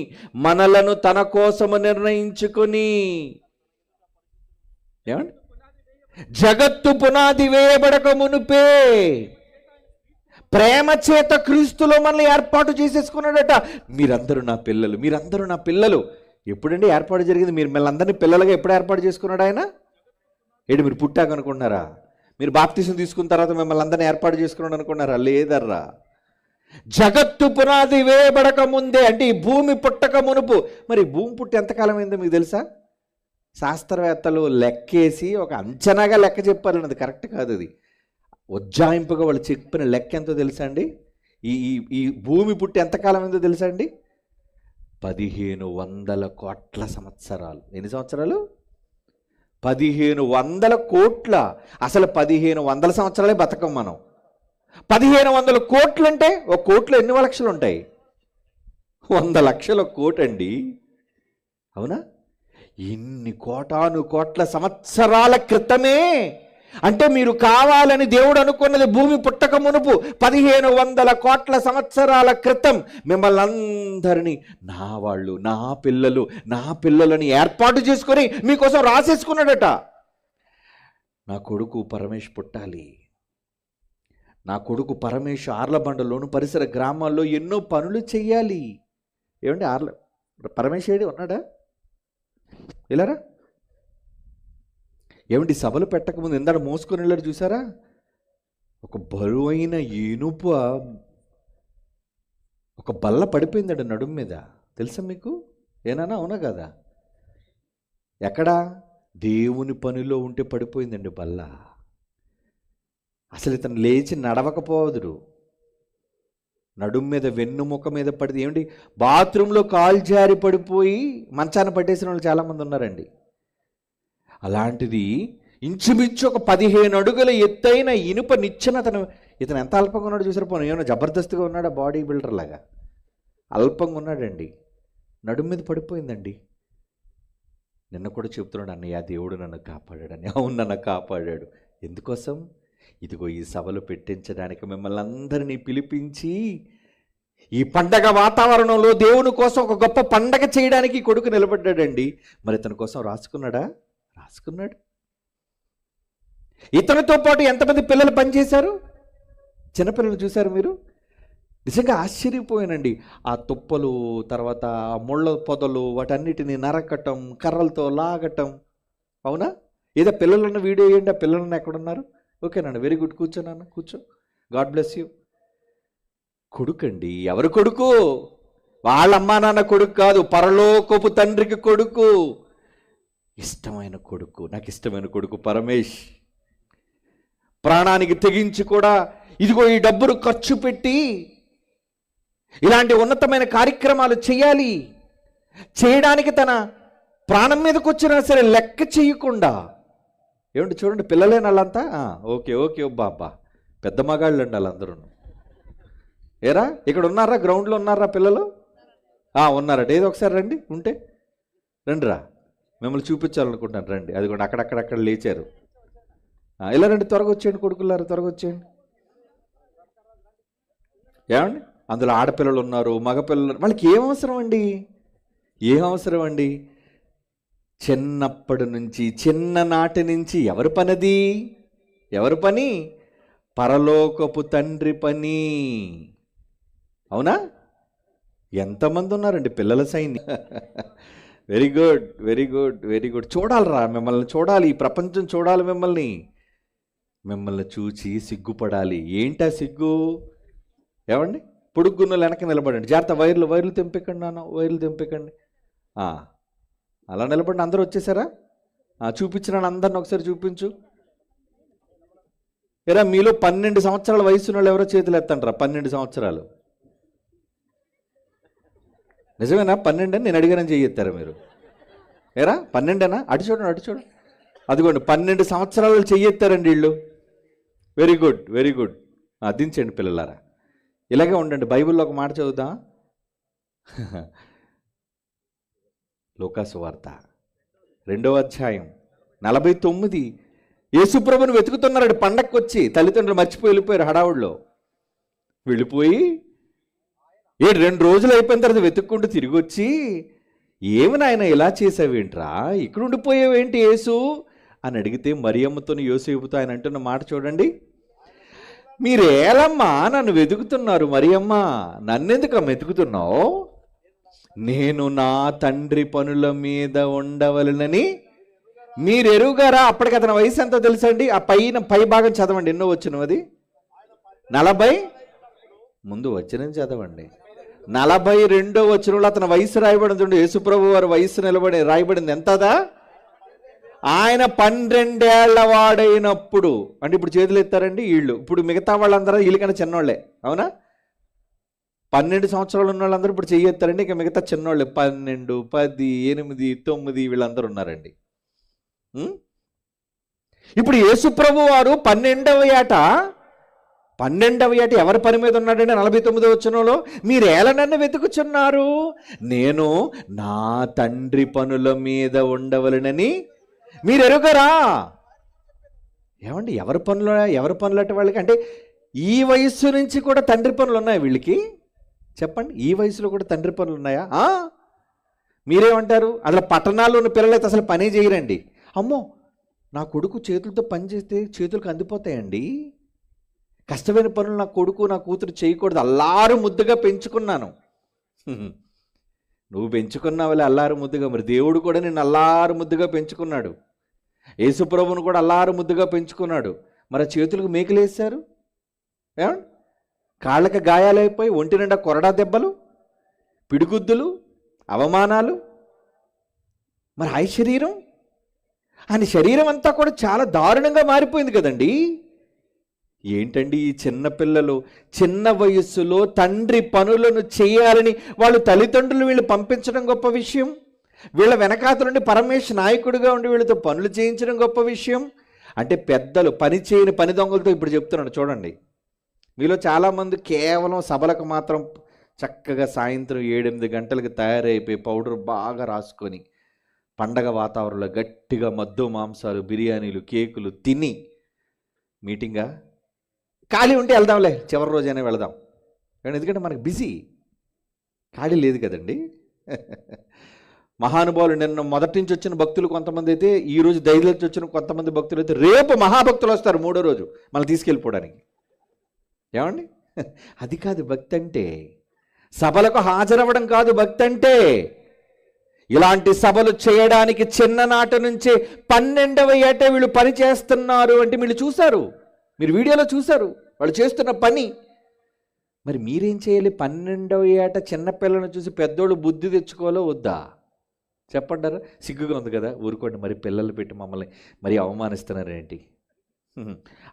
S1: మనలను తన కోసము నిర్ణయించుకొని, ఏమండి, జగత్తు పునాది వేయబడక మునుపే ప్రేమ చేత క్రీస్తులో మనల్ని ఏర్పాటు చేసేసుకున్నాడట. మీరందరూ నా పిల్లలు, మీరందరూ నా పిల్లలు. ఎప్పుడండి ఏర్పాటు జరిగింది? మీరు మిమ్మల్ని అందరినీ పిల్లలుగా ఎప్పుడు ఏర్పాటు చేసుకున్నాడు ఆయన? ఏంటి మీరు పుట్టాక అనుకుంటున్నారా? మీరు బాప్తిసం తీసుకున్న తర్వాత మిమ్మల్ని అందరినీ ఏర్పాటు చేసుకున్నాడు అనుకున్నారా? లేదర్రా. జగత్తు పునాది వేయబడక ముందే, అంటే ఈ భూమి పుట్టక మునుపు. మరి భూమి పుట్టి ఎంతకాలం అయిందో మీకు తెలుసా? శాస్త్రవేత్తలు లెక్కేసి ఒక అంచనాగా లెక్క చెప్పారు, అది కరెక్ట్ కాదు. అది ఉజ్జాయింపుగా వాళ్ళు చెప్పిన లెక్క ఎంతో తెలుసా అండి? ఈ భూమి పుట్టి ఎంతకాలం ఏందో తెలుసా అండి? 1500 కోట్ల సంవత్సరాలు. ఎన్ని సంవత్సరాలు? 1500 కోట్ల. అసలు 1500 సంవత్సరాలే బతకం మనం. 1500 కోట్లు అంటే ఒక కోట్లో ఎన్ని లక్షలు ఉంటాయి? 100 లక్షల కోటి అండి. అవునా? ఇన్ని కోటాను కోట్ల సంవత్సరాల క్రితమే, అంటే మీరు కావాలని దేవుడు అనుకున్నది భూమి పుట్టక మునుపు 1500 కోట్ల సంవత్సరాల క్రితం మిమ్మల్ని అందరినీ నా వాళ్ళు, నా పిల్లలని ఏర్పాటు చేసుకొని మీకోసం రాసేసుకున్నాడట. నా కొడుకు పరమేష్ పుట్టాలి, నా కొడుకు పరమేష్ ఆర్లబండలోను పరిసర గ్రామాల్లో ఎన్నో పనులు చెయ్యాలి. ఏమండి, పరమేష్ ఏడి ఉన్నాడా? ఇలారా. ఏమండి, సభలు పెట్టకముందు ఎందాడు మోసుకొని వెళ్ళాడు చూసారా? ఒక బరువైన ఇనుప ఒక బల్ల పడిపోయిందట నడుము మీద. తెలుసా మీకు? ఏనా? అవునా కదా? ఎక్కడా? దేవుని పనిలో ఉంటే పడిపోయిందండి బల్ల. అసలు ఇతను లేచి నడవకపోదురు. నడుము మీద, వెన్నుముక మీద పడితే. ఏమిటి, బాత్రూంలో కాలు జారి పడిపోయి మంచాన పట్టేసిన వాళ్ళు చాలామంది ఉన్నారండి. అలాంటిది ఇంచుమించు ఒక 15 అడుగుల ఎత్తైన ఇనుప నిచ్చెన. ఇతను ఎంత అల్పంగా ఉన్నాడు చూసారు? పోనీ ఏమైనా జబర్దస్త్గా ఉన్నాడా? బాడీ బిల్డర్ లాగా అల్పంగా ఉన్నాడండి. నడుము మీద పడిపోయిందండి. నిన్న కూడా చెప్తున్నాడు, అన్నయ్య దేవుడు నన్ను కాపాడాడని. అవును, నన్ను కాపాడాడు. ఎందుకోసం? ఇదిగో ఈ సభలు పెట్టించడానికి మిమ్మల్ని అందరినీ పిలిపించి ఈ పండగ వాతావరణంలో దేవుని కోసం ఒక గొప్ప పండగ చేయడానికి కొడుకు నిలబడ్డాడండి. మరి ఇతని కోసం రాసుకున్నాడా? రాసుకున్నాడు. ఇతనితో పాటు ఎంతమంది పిల్లలు పనిచేశారు? చిన్నపిల్లలు చూశారు మీరు? నిజంగా ఆశ్చర్యపోయానండి. ఆ తుప్పలు, తర్వాత ఆ ముళ్ళ పొదలు, వాటన్నిటిని నరకటం, కర్రలతో లాగటం. అవునా? ఏదో పిల్లలున్న వీడియో వేయండి. ఆ పిల్లలను ఎక్కడున్నారు? ఓకేనండి, వెరీ గుడ్. కూర్చోనన్న, కూర్చో. God bless you. కొడుకండి. ఎవరు కొడుకు? వాళ్ళ అమ్మా నాన్న కొడుకు కాదు, పరలోకపు తండ్రికి కొడుకు. ఇష్టమైన కొడుకు. నాకు ఇష్టమైన కొడుకు పరమేష్. ప్రాణానికి తెగించి కూడా ఇదిగో ఈ డబ్బును ఖర్చు పెట్టి ఇలాంటి ఉన్నతమైన కార్యక్రమాలు చేయాలి, చేయడానికి తన ప్రాణం మీదకి వచ్చినా సరే లెక్క చేయకుండా. ఏమంటే చూడండి, పిల్లలేని వాళ్ళంతా ఓకే ఓకే బాబా, పెద్ద మగాళ్ళు అండి వాళ్ళందరూ. ఏరా, ఇక్కడ ఉన్నారా? గ్రౌండ్లో ఉన్నారా పిల్లలు? ఉన్నారట. ఏదో ఒకసారి రండి, ఉంటే రండిరా, మిమ్మల్ని చూపించాలనుకుంటాను. రండి, అది కూడా అక్కడక్కడక్కడ లేచారు. ఇలా రండి, త్వరగా వచ్చేయండి కొడుకులారా, త్వరగా వచ్చేయండి. ఏమండి, అందులో ఆడపిల్లలు ఉన్నారు, మగపిల్లలు. వాళ్ళకి ఏం అవసరం అండి? ఏం అవసరం అండి? చిన్నప్పటి నుంచి, చిన్ననాటి నుంచి ఎవరి పనిది? ఎవరి పని? పరలోకపు తండ్రి పని. అవునా? ఎంతమంది ఉన్నారండి పిల్లల సైన్యం. Very good, very good, very good. చూడాలిరా, మిమ్మల్ని చూడాలి, ఈ ప్రపంచం చూడాలి మిమ్మల్ని. మిమ్మల్ని చూచి సిగ్గుపడాలి. ఏంటా సిగ్గు? ఏమండి, పొడుగున్నలు వెనక నిలబడండి. జాగ్రత్త, వైర్లు తెంపికండి నాన్న, వైర్లు తెంపికండి. అలా నిలబడి. అందరూ వచ్చేసారా? చూపించిన అందరిని ఒకసారి చూపించు. ఎరా, మీలో 12 సంవత్సరాల వయసు వాళ్ళు ఎవరో చేతులు ఎత్తంటారా? 12 సంవత్సరాలు. నిజమేనా? 12 అని నేను అడిగానని చెయ్యెత్తారా మీరు? ఏరా 12ఏనా? అటు చూడండి, అటు చూడండి. అదిగోండి, 12 సంవత్సరాలు చెయ్యెత్తారండి వీళ్ళు. Very good, very good. దించండి పిల్లలారా. ఇలాగే ఉండండి. బైబిల్లో ఒక మాట చదువుదాం. లూకాసు వార్త 2వ అధ్యాయం 49. యేసుప్రభుని వెతుకుతున్నాడు. పండక్కి వచ్చి తల్లిదండ్రులు మర్చిపోయి వెళ్ళిపోయారు హడావుడిలో. వెళ్ళిపోయి 2 రోజులు అయిపోయిన తర్వాత వెతుక్కుంటూ తిరిగి వచ్చి, ఏమి నాయన ఇలా చేసావేంట్రా, ఇక్కడ ఉండిపోయావేంటి యేసు అని అడిగితే మరియమ్మతో యోసేపుతో ఆయన అంటున్న మాట చూడండి. మీరేలమ్మా నన్ను వెతుకుతున్నారు? మరియమ్మ, నన్నెందుకు వెతుకుతున్నావు? నేను నా తండ్రి పనుల మీద ఉండవలనని మీరెరుగారా? అప్పటికి అతని వయసు ఎంతో తెలుసండి? ఆ పై భాగం చదవండి. ఎన్నో వచ్చిన అది 40. ముందు వచ్చిన చదవండి. 42వ వచనంలో అతని వయసు రాయబడింది. యేసుప్రభు వారి వయసు రాయబడింది ఎంతదా? ఆయన 12 ఏళ్ల వాడైనప్పుడు. అంటే ఇప్పుడు చేతులు ఎత్తారండి వీళ్ళు. ఇప్పుడు మిగతా వాళ్ళందరూ వీళ్ళకన్నా చిన్నోళ్ళే, అవునా? 12 సంవత్సరాలు ఉన్న వాళ్ళందరూ ఇప్పుడు చెయ్యెత్తారండి. ఇక మిగతా చిన్నోళ్ళే 12, 10, 8, 9 వీళ్ళందరూ ఉన్నారండి. ఇప్పుడు యేసుప్రభు వారు 12వ ఏట ఎవరి పని మీద ఉన్నాడండి? 49వ వచనంలో మీరేలా నన్ను వెతుకుచున్నారు? నేను నా తండ్రి పనుల మీద ఉండవలనని మీరు ఎరుగరా? ఏమండి, ఎవరి పనులు అంటే వాళ్ళకి? అంటే ఈ వయస్సు నుంచి కూడా తండ్రి పనులు ఉన్నాయి వీళ్ళకి? చెప్పండి, ఈ వయసులో కూడా తండ్రి పనులు ఉన్నాయా? మీరేమంటారు? అసలు పట్టణాల్లో ఉన్న పిల్లలైతే అసలు పనే చేయరండి. అమ్మో, నా కొడుకు చేతులతో పని చేస్తే చేతులకు అందిపోతాయండి. కష్టమైన పనులు నా కొడుకు నా కూతురు చేయకూడదు. అల్లారు ముద్దుగా పెంచుకున్నాను. నువ్వు పెంచుకున్నావులే అల్లారు ముద్దుగా. మరి దేవుడు కూడా నిన్ను అల్లారు ముద్దుగా పెంచుకున్నాడు. యేసుప్రభువును కూడా అల్లారు ముద్దుగా పెంచుకున్నాడు. మరి చేతులకు మేకులు వేశారు, ఏమండి? కాళ్ళకి గాయాలైపోయి ఒంటి నిండా కొరడా దెబ్బలు, పిడిగుద్దులు, అవమానాలు. మరి ఆయన శరీరం అంతా కూడా చాలా దారుణంగా మారిపోయింది కదండి. ఏంటండి ఈ చిన్నపిల్లలు చిన్న వయస్సులో తండ్రి పనులను చేయాలని వాళ్ళు తల్లిదండ్రులు వీళ్ళు పంపించడం గొప్ప విషయం. వీళ్ళ వెనకాత నుండి పరమేశ్వర నాయకుడిగా ఉండి వీళ్ళతో పనులు చేయించడం గొప్ప విషయం. అంటే పెద్దలు పని చేయని పని దొంగలతో ఇప్పుడు చెప్తున్నాడు చూడండి. మీలో చాలామంది కేవలం సభలకు మాత్రం చక్కగా సాయంత్రం 7-8 గంటలకు తయారైపోయి పౌడర్ బాగా రాసుకొని పండగ వాతావరణంలో గట్టిగా మద్దు మాంసాలు, బిర్యానీలు, కేకులు తిని మీటింగా ఖాళీ ఉంటే వెళ్దాంలే, చివరి రోజైనా వెళదాం. ఎందుకంటే మనకు బిజీ, ఖాళీ లేదు కదండి. మహానుభావులు నిన్న మొదటి నుంచి వచ్చిన భక్తులు కొంతమంది అయితే, ఈరోజు ధైర్యం నుంచి వచ్చిన కొంతమంది భక్తులు అయితే రేపు మహాభక్తులు వస్తారు 3వ రోజు మళ్ళీ తీసుకెళ్ళిపోవడానికి. ఏమండి, అది కాదు భక్తి అంటే. సభలకు హాజరవ్వడం కాదు భక్తి అంటే. ఇలాంటి సభలు చేయడానికి చిన్ననాటి నుంచే 12వ ఏట వీళ్ళు పని చేస్తున్నారు అంటే వీళ్ళు చూశారు, మీరు వీడియోలో చూశారు వాళ్ళు చేస్తున్న పని. మరి మీరేం చేయాలి? 12వ ఏట చిన్నపిల్లలను చూసి పెద్దోళ్ళు బుద్ధి తెచ్చుకోవాలో వద్దా? చెప్పంటారా? సిగ్గుగా ఉంది కదా, ఊరుకోండి. మరి పిల్లలు పెట్టి మమ్మల్ని మరి అవమానిస్తున్నారేంటి?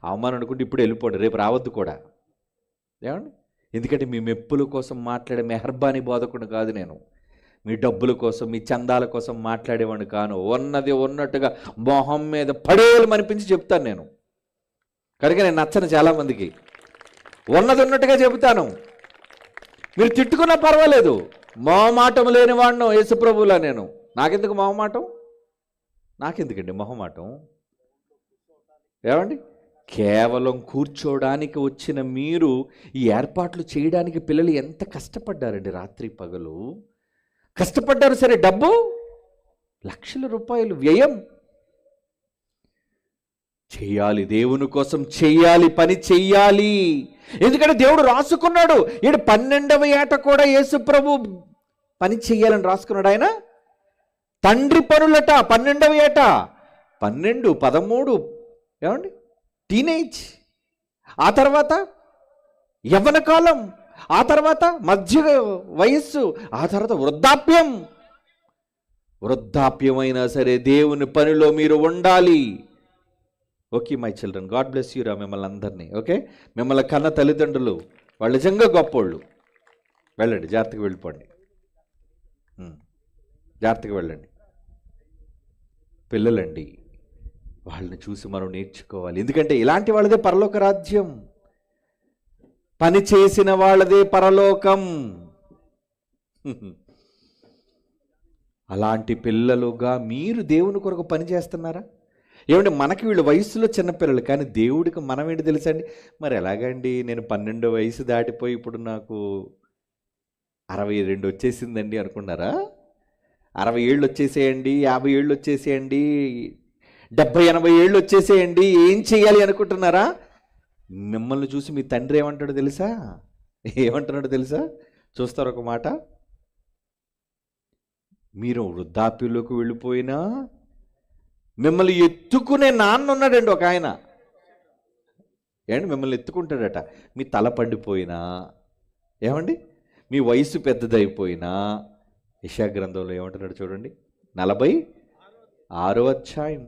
S1: అవమానం అనుకుంటే ఇప్పుడు వెళ్ళిపోండి, రేపు రావద్దు కూడా. ఏమండి, ఎందుకంటే మీ మెప్పుల కోసం మాట్లాడే మెహర్బానీ బోధకుడు కాదు నేను. మీ డబ్బుల కోసం, మీ చందాల కోసం మాట్లాడేవాడిని కాను. ఉన్నది ఉన్నట్టుగా మొహం మీద పడేలు అనిపించి చెప్తాను నేను. కనుక నేను నచ్చను చాలామందికి. ఉన్నది ఉన్నట్టుగా చెబుతాను. మీరు తిట్టుకున్నా పర్వాలేదు. మొహమాటం లేనివాడిను యేసుప్రభువులా నేను. నాకెందుకు మొహమాటం? నాకెందుకండి మొహమాటం? ఏమండి, కేవలం కూర్చోడానికి వచ్చిన మీరు ఈ ఏర్పాట్లు చేయడానికి పిల్లలు ఎంత కష్టపడ్డారండి. రాత్రి పగలు కష్టపడ్డారు. సరే, డబ్బు లక్షల రూపాయలు వ్యయం చెయ్యాలి, దేవుని కోసం చెయ్యాలి, పని చెయ్యాలి. ఎందుకంటే దేవుడు రాసుకున్నాడు. 12వ ఏట కూడా యేసుప్రభు పని చెయ్యాలని రాసుకున్నాడు. ఆయన తండ్రి పనులట 12వ ఏట. 12, 13 ఏమండి, టీనేజ్, ఆ తర్వాత యవ్వన కాలం, ఆ తర్వాత మధ్య వయస్సు, ఆ తర్వాత వృద్ధాప్యమైనా సరే దేవుని పనిలో మీరు ఉండాలి. Okay my children, God bless you రా మిమ్మల్ని అందరినీ. ఓకే, మిమ్మల్ని కన్న తల్లిదండ్రులు వాళ్ళు నిజంగా గొప్పోళ్ళు. వెళ్ళండి, జాగ్రత్తగా వెళ్ళిపోండి, జాగ్రత్తగా వెళ్ళండి. పిల్లలండి, వాళ్ళని చూసి మనం నేర్చుకోవాలి. ఎందుకంటే ఇలాంటి వాళ్ళదే పరలోక రాజ్యం. పని చేసిన వాళ్ళదే పరలోకం. అలాంటి పిల్లలుగా మీరు దేవుని కొరకు పని చేస్తున్నారా? ఏమంటే మనకి వీళ్ళు వయసులో చిన్నపిల్లలు, కానీ దేవుడికి మనం ఏంటి తెలుసా అండి? మరి ఎలాగండి, నేను 12 వయసు దాటిపోయి ఇప్పుడు నాకు 62 వచ్చేసిందండి అనుకున్నారా? 60 ఏళ్ళు వచ్చేసేయండి, 50 ఏళ్ళు వచ్చేసేయండి, 70-80 ఏళ్ళు వచ్చేసేయండి, ఏం చేయాలి అనుకుంటున్నారా? మిమ్మల్ని చూసి మీ తండ్రి ఏమంటాడో తెలుసా? ఏమంటున్నాడో తెలుసా? చూస్తారు ఒక మాట, మీరు వృద్ధాప్యంలోకి వెళ్ళిపోయినా మిమ్మల్ని ఎత్తుకునే నాన్న ఉన్నాడండి ఒక ఆయన. ఏమండి, మిమ్మల్ని ఎత్తుకుంటాడట. మీ తల పండిపోయినా, ఏమండి, మీ వయసు పెద్దదైపోయినా, యెషయా గ్రంథంలో ఏమంటున్నాడు చూడండి, 46వ అధ్యాయం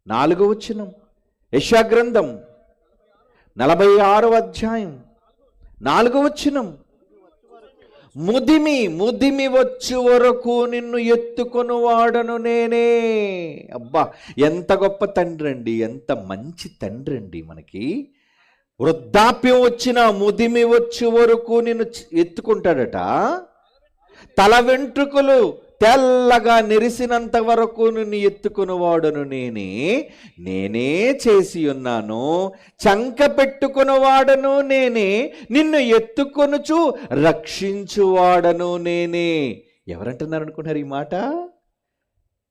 S1: 4వ వచనం. యెషయా గ్రంథం 46వ అధ్యాయం 4వ వచనం. ముదిమి వచ్చు వరకు నిన్ను ఎత్తుకొని వాడను నేనే. అబ్బా, ఎంత గొప్ప తండ్రి అండి, ఎంత మంచి తండ్రి అండి మనకి. వృద్ధాప్యం వచ్చిన ముదిమి వచ్చు వరకు నిన్ను ఎత్తుకుంటాడట. తల వెంట్రుకలు తెల్లగా నెరిసినంత వరకు నిన్ను ఎత్తుకుని వాడను నేనే చేసి ఉన్నాను. చంక పెట్టుకుని వాడను నేనే, నిన్ను ఎత్తుకొనుచు రక్షించువాడను నేనే. ఎవరంటున్నారు అనుకుంటున్నారు ఈ మాట?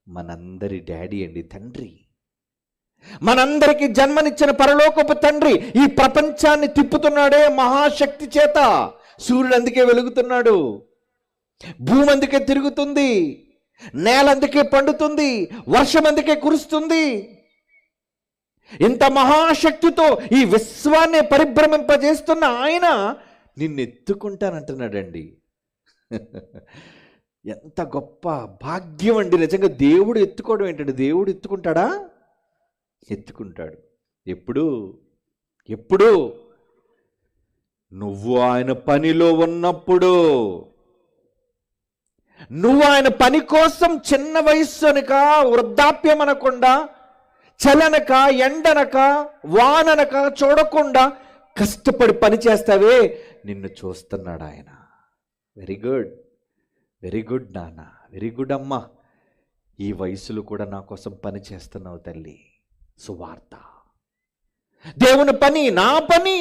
S1: మనందరి డాడీ అండి, తండ్రి. మనందరికీ జన్మనిచ్చిన పరలోకపు తండ్రి ఈ ప్రపంచాన్ని తిప్పుతున్నాడే మహాశక్తి చేత. సూర్యుడు అందుకే వెలుగుతున్నాడు, భూమి అందుకే తిరుగుతుంది, నేల అందుకే పండుతుంది, వర్షం అందుకే కురుస్తుంది. ఇంత మహాశక్తితో ఈ విశ్వాన్ని పరిభ్రమింపజేస్తున్న ఆయన నిన్ను ఎత్తుకుంటానంటున్నాడండి. ఎంత గొప్ప భాగ్యం అండి నిజంగా. దేవుడు ఎత్తుకోవడం ఏంటంటే, దేవుడు ఎత్తుకుంటాడా? ఎత్తుకుంటాడు. ఎప్పుడు నువ్వు ఆయన పనిలో ఉన్నప్పుడు. నువ్వు ఆయన పని కోసం చిన్న వయస్సు అనక, వృద్ధాప్యం అనకుండా, చలనక, ఎండనక, వాననక చూడకుండా కష్టపడి పని చేస్తావే, నిన్ను చూస్తున్నాడు ఆయన. వెరీ గుడ్, వెరీ గుడ్ నాన్న, వెరీ గుడ్ అమ్మా. ఈ వయసులో కూడా నా కోసం పని చేస్తున్నావు తల్లి. సువార్త, దేవుని పని, నా పని.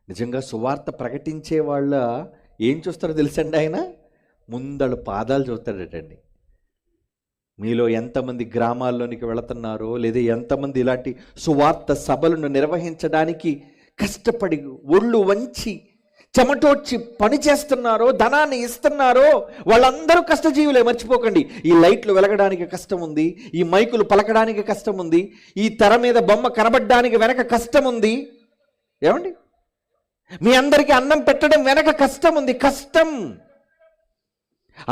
S1: నిజంగా సువార్త ప్రకటించే వాళ్ళ ఏం చూస్తారో తెలుసండి, ఆయన ముందడు పాదాలు చూస్తాడటండి. మీలో ఎంతమంది గ్రామాల్లోనికి వెళుతున్నారో, లేదా ఎంతమంది ఇలాంటి సువార్త సభలను నిర్వహించడానికి కష్టపడి ఒళ్ళు వంచి చెమటోడ్చి పని చేస్తున్నారో, ధనాన్ని ఇస్తున్నారో, వాళ్ళందరూ కష్టజీవులే, మర్చిపోకండి. ఈ లైట్లు వెలగడానికి కష్టం ఉంది, ఈ మైకులు పలకడానికి కష్టం ఉంది, ఈ తెర మీద బొమ్మ కనబడడానికి వెనక కష్టం ఉంది. ఏమండి, మీ అందరికీ అన్నం పెట్టడం వెనక కష్టం ఉంది, కష్టం.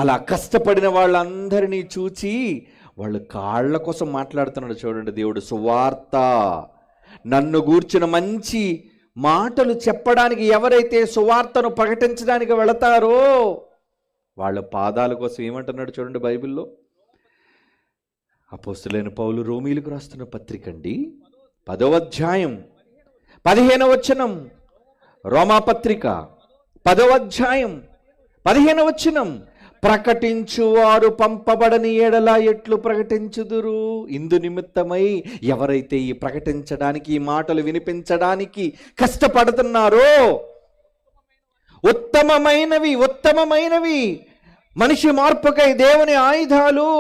S1: అలా కష్టపడిన వాళ్ళందరినీ చూచి వాళ్ళు కాళ్ళ కోసం మాట్లాడుతున్నాడు చూడండి దేవుడు. సువార్త, నన్ను గూర్చిన మంచి మాటలు చెప్పడానికి ఎవరైతే సువార్తను ప్రకటించడానికి వెళతారో వాళ్ళ పాదాల కోసం ఏమంటున్నాడు చూడండి బైబిల్లో. అపోస్తలుడైన పౌలు రోమీయులకు రాస్తున్న పత్రిక అండి, 10వ అధ్యాయం 15వ వచనం. రోమాపత్రిక 10వ అధ్యాయం 15వ వచనం. ప్రకటించువారు పంపబడని ఎడల ఎట్లు ప్రకటించుదురు? ఇందు నిమిత్తమై ఎవరైతే ఈ ప్రకటించడానికి, ఈ మాటలు వినిపించడానికి కష్టపడుతున్నారో, ఉత్తమమైనవి మనిషి మార్పుకై దేవుని ఆయుధాలు,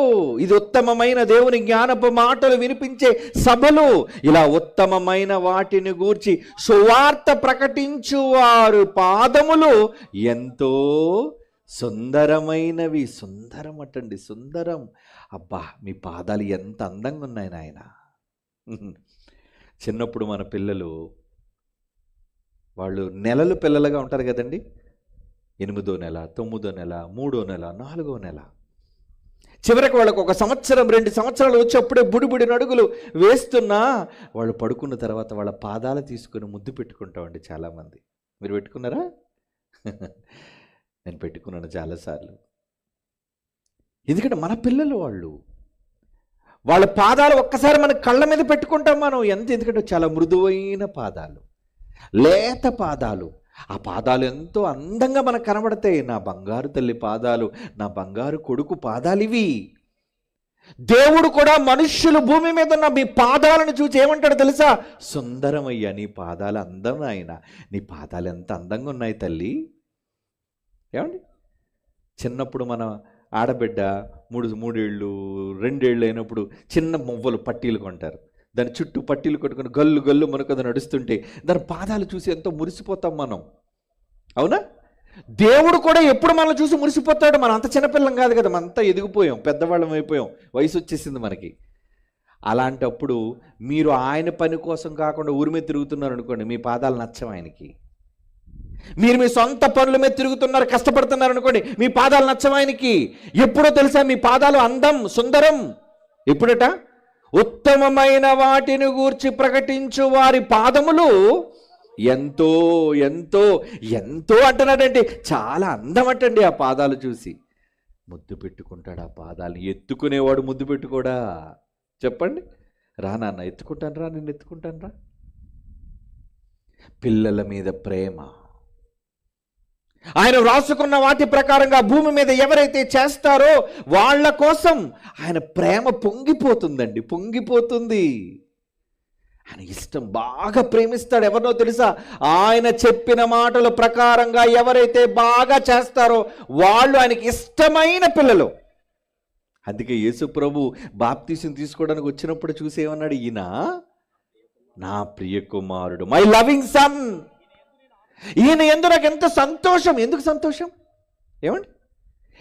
S1: ఇది ఉత్తమమైన దేవుని జ్ఞానపు మాటలు వినిపించే సభలు, ఇలా ఉత్తమమైన వాటిని గూర్చి సువార్త ప్రకటించువారు పాదములు ఎంతో సుందరమైనవి. సుందరం అటండి, సుందరం. అబ్బా, మీ పాదాలు ఎంత అందంగా ఉన్నాయి నాయన. చిన్నప్పుడు మన పిల్లలు వాళ్ళు నెలలు పిల్లలుగా ఉంటారు కదండి. 8వ నెల, 9వ నెల, 3వ నెల, 4వ నెల, చివరికి వాళ్ళకు 1 సంవత్సరం 2 సంవత్సరాలు వచ్చి అప్పుడే బుడిబుడి నడుగులు వేస్తున్నా వాళ్ళు పడుకున్న తర్వాత వాళ్ళ పాదాలు తీసుకుని ముద్దు పెట్టుకుంటామండి చాలామంది. మీరు పెట్టుకున్నారా? నేను పెట్టుకున్నాను చాలాసార్లు. ఎందుకంటే మన పిల్లలు వాళ్ళ పాదాలు ఒక్కసారి మన కళ్ళ మీద పెట్టుకుంటాం మనం. ఎందుకంటే చాలా మృదువైన పాదాలు, లేత పాదాలు. ఆ పాదాలు ఎంతో అందంగా మనకు కనబడతాయి. నా బంగారు తల్లి పాదాలు, నా బంగారు కొడుకు పాదాలు ఇవి. దేవుడు కూడా మనుష్యులు భూమి మీద ఉన్న మీ పాదాలను చూసి ఏమంటాడు తెలుసా? సుందరమయ్యా, నీ పాదాలు అందం ఆయన, నీ పాదాలు ఎంత అందంగా ఉన్నాయి తల్లి. ఏమండి, చిన్నప్పుడు మన ఆడబిడ్డ మూడేళ్ళు 2 ఏళ్ళు అయినప్పుడు చిన్న మువ్వలు పట్టీలు కొంటారు. దాని చుట్టూ పట్టీలు కొట్టుకుని గల్లు గల్లు మనకు అది నడుస్తుంటే దాని పాదాలు చూసి ఎంతో మురిసిపోతాం మనం. అవునా? దేవుడు కూడా ఎప్పుడు మనల్ని చూసి మురిసిపోతాడు. మనం అంత చిన్నపిల్లం కాదు కదా, మనంతా ఎదిగిపోయాం, పెద్దవాళ్ళం అయిపోయాం, వయసు వచ్చేసింది మనకి. అలాంటప్పుడు మీరు ఆయన పని కోసం కాకుండా ఊరి మీద తిరుగుతున్నారు అనుకోండి, మీ పాదాలు నచ్చం ఆయనకి. మీరు మీ సొంత పనుల మీద తిరుగుతున్నారు, కష్టపడుతున్నారు అనుకోండి, మీ పాదాలు నచ్చం ఆయనకి. ఎప్పుడో తెలుసా మీ పాదాలు అందం, సుందరం? ఎప్పుడట? ఉత్తమమైన వాటిని గూర్చి ప్రకటించు వారి పాదములు ఎంతో ఎంతో ఎంతో అంటున్నాడండి. చాలా అందం అంటండి ఆ పాదాలు చూసి. ముద్దు పెట్టుకుంటాడు ఆ పాదాలు. ఎత్తుకునేవాడు ముద్దు పెట్టుకోడా? చెప్పండి. రా నాన్న, ఎత్తుకుంటాను రా, నేను ఎత్తుకుంటాను రా. పిల్లల మీద ప్రేమ. ఆయన వ్రాసుకున్న వాటి ప్రకారంగా భూమి మీద ఎవరైతే చేస్తారో వాళ్ళ కోసం ఆయన ప్రేమ పొంగిపోతుందండి, పొంగిపోతుంది. ఆయన ఇష్టం, బాగా ప్రేమిస్తాడు. ఎవరినో తెలుసా? ఆయన చెప్పిన మాటల ప్రకారంగా ఎవరైతే బాగా చేస్తారో వాళ్ళు ఆయనకి ఇష్టమైన పిల్లలు. అందుకే యేసు ప్రభు బాప్తీసం తీసుకోవడానికి వచ్చినప్పుడు చూసి ఏమన్నాడు? ఈయన నా ప్రియ కుమారుడు, మై లవింగ్ సన్. ఈయన యందు నాకు ఎంత సంతోషం. ఎందుకు సంతోషం? ఏమండి,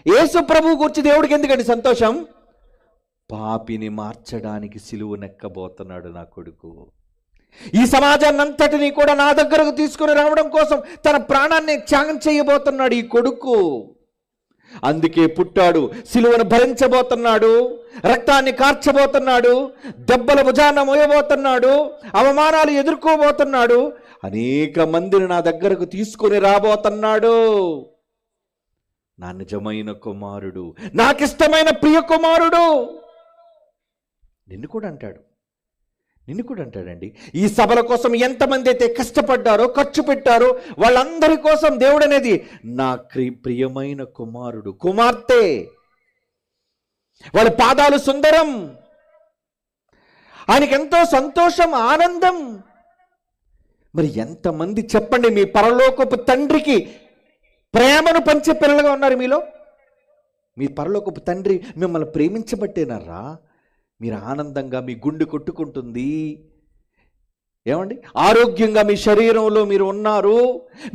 S1: యేసు ప్రభు గురించి దేవుడికి ఎందుకండి సంతోషం? పాపిని మార్చడానికి సిలువ నెక్కబోతున్నాడు నా కొడుకు. ఈ సమాజాన్ని అంతటినీ కూడా నా దగ్గరకు తీసుకుని రావడం కోసం తన ప్రాణాన్ని త్యాగం చేయబోతున్నాడు ఈ కొడుకు. అందుకే పుట్టాడు, సిలువను భరించబోతున్నాడు, రక్తాన్ని కార్చబోతున్నాడు, దెబ్బల భుజాన మోయబోతున్నాడు, అవమానాలు ఎదుర్కోబోతున్నాడు, అనేక మందిని నా దగ్గరకు తీసుకుని రాబోతున్నాడు. నా నిజమైన కుమారుడు, నాకిష్టమైన ప్రియ కుమారుడు. నిన్ను కూడా అంటాడు, నిన్ను కూడా అంటాడండి. ఈ సభల కోసం ఎంతమంది అయితే కష్టపడ్డారో, ఖర్చు పెట్టారో వాళ్ళందరి కోసం దేవుడు అనేది నా ప్రియమైన కుమారుడు, కుమార్తె. వాళ్ళ పాదాలు సుందరం. ఆయనకి ఎంతో సంతోషం, ఆనందం. మరి ఎంతమంది చెప్పండి మీ పరలోకపు తండ్రికి ప్రేమను పంచే పిల్లలుగా ఉన్నారు మీలో? మీ పరలోకపు తండ్రి మిమ్మల్ని ప్రేమించబట్టేనారా మీరు ఆనందంగా మీ గుండె కొట్టుకుంటుంది? ఏమండి, ఆరోగ్యంగా మీ శరీరంలో మీరు ఉన్నారు,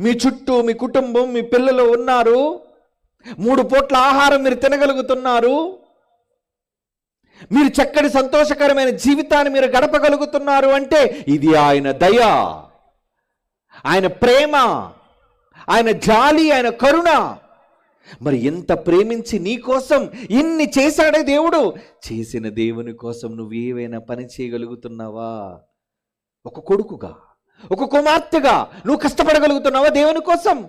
S1: మీ చుట్టూ మీ కుటుంబం, మీ పిల్లలు ఉన్నారు, 3 పూట్ల ఆహారం మీరు తినగలుగుతున్నారు, మీరు చక్కటి సంతోషకరమైన జీవితాన్ని మీరు గడపగలుగుతున్నారు అంటే ఇది ఆయన దయ, ఆయన ప్రేమ, ఆయన జాలి, ఆయన కరుణ. మరి ఎంత ప్రేమించి నీ కోసం ఇన్ని చేశాడే దేవుడు. చేసిన దేవుని కోసం నువ్వు ఏవైనా పని చేయగలుగుతున్నావా? ఒక కొడుకుగా, ఒక కుమార్తెగా నువ్వు కష్టపడగలుగుతున్నావా దేవుని కోసం?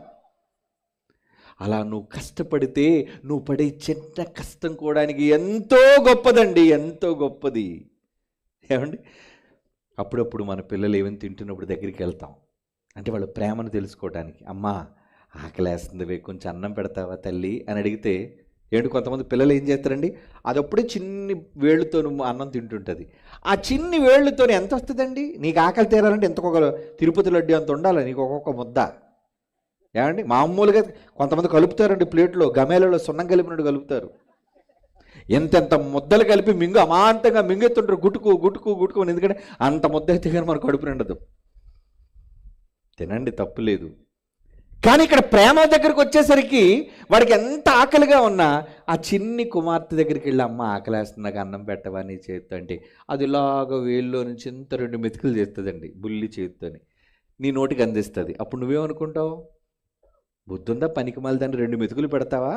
S1: అలా నువ్వు కష్టపడితే నువ్వు పడే చిన్న కష్టం కూడా ఎంతో గొప్పదండి, ఎంతో గొప్పది. ఏమండి, అప్పుడప్పుడు మన పిల్లలు ఏమైనా తింటున్నప్పుడు దగ్గరికి వెళ్తాం, అంటే వాళ్ళ ప్రేమను తెలుసుకోవడానికి. అమ్మా ఆకలేస్తుంది, కొంచెం అన్నం పెడతావా తల్లి అని అడిగితే, ఏంటి కొంతమంది పిల్లలు ఏం చేస్తారండి, అదప్పుడే చిన్ని వేళ్ళుతో అన్నం తింటుంటుంది. ఆ చిన్ని వేళ్ళుతో ఎంత వస్తుందండి? నీకు ఆకలి తీరాలంటే ఎంతకొక తిరుపతి లడ్డు అంత ఉండాలి నీకు ఒక్కొక్క ముద్ద. ఏమండి, మామూలుగా కొంతమంది కలుపుతారండి ప్లేట్లో, గమేలలో సున్నం కలిపినట్టు కలుపుతారు. ఎంతెంత ముద్దలు కలిపి మింగు అమాంతంగా మింగెత్తుంటారు, గుట్టుకు గుట్టుకు గుట్టుకు. ఎందుకంటే అంత ముద్ద అయితే కానీ మన కడుపు నిండదు. తినండి, తప్పు లేదు. కానీ ఇక్కడ ప్రేమ దగ్గరికి వచ్చేసరికి వాడికి ఎంత ఆకలిగా ఉన్నా ఆ చిన్ని కుమార్తె దగ్గరికి వెళ్ళి, అమ్మ ఆకలేస్తున్నాక అన్నం పెట్టవా నీ చేతితో అంటే, అది ఇలాగ వేల్లో నుంచి ఇంత 2 మెతుకులు చేస్తుందండి బుల్లి చేతితోని, నీ నోటికి అందిస్తుంది. అప్పుడు నువ్వేమనుకుంటావు? బుద్ధుందా పనికి మళ్ళీ దాన్ని 2 మెతుకులు పెడతావా?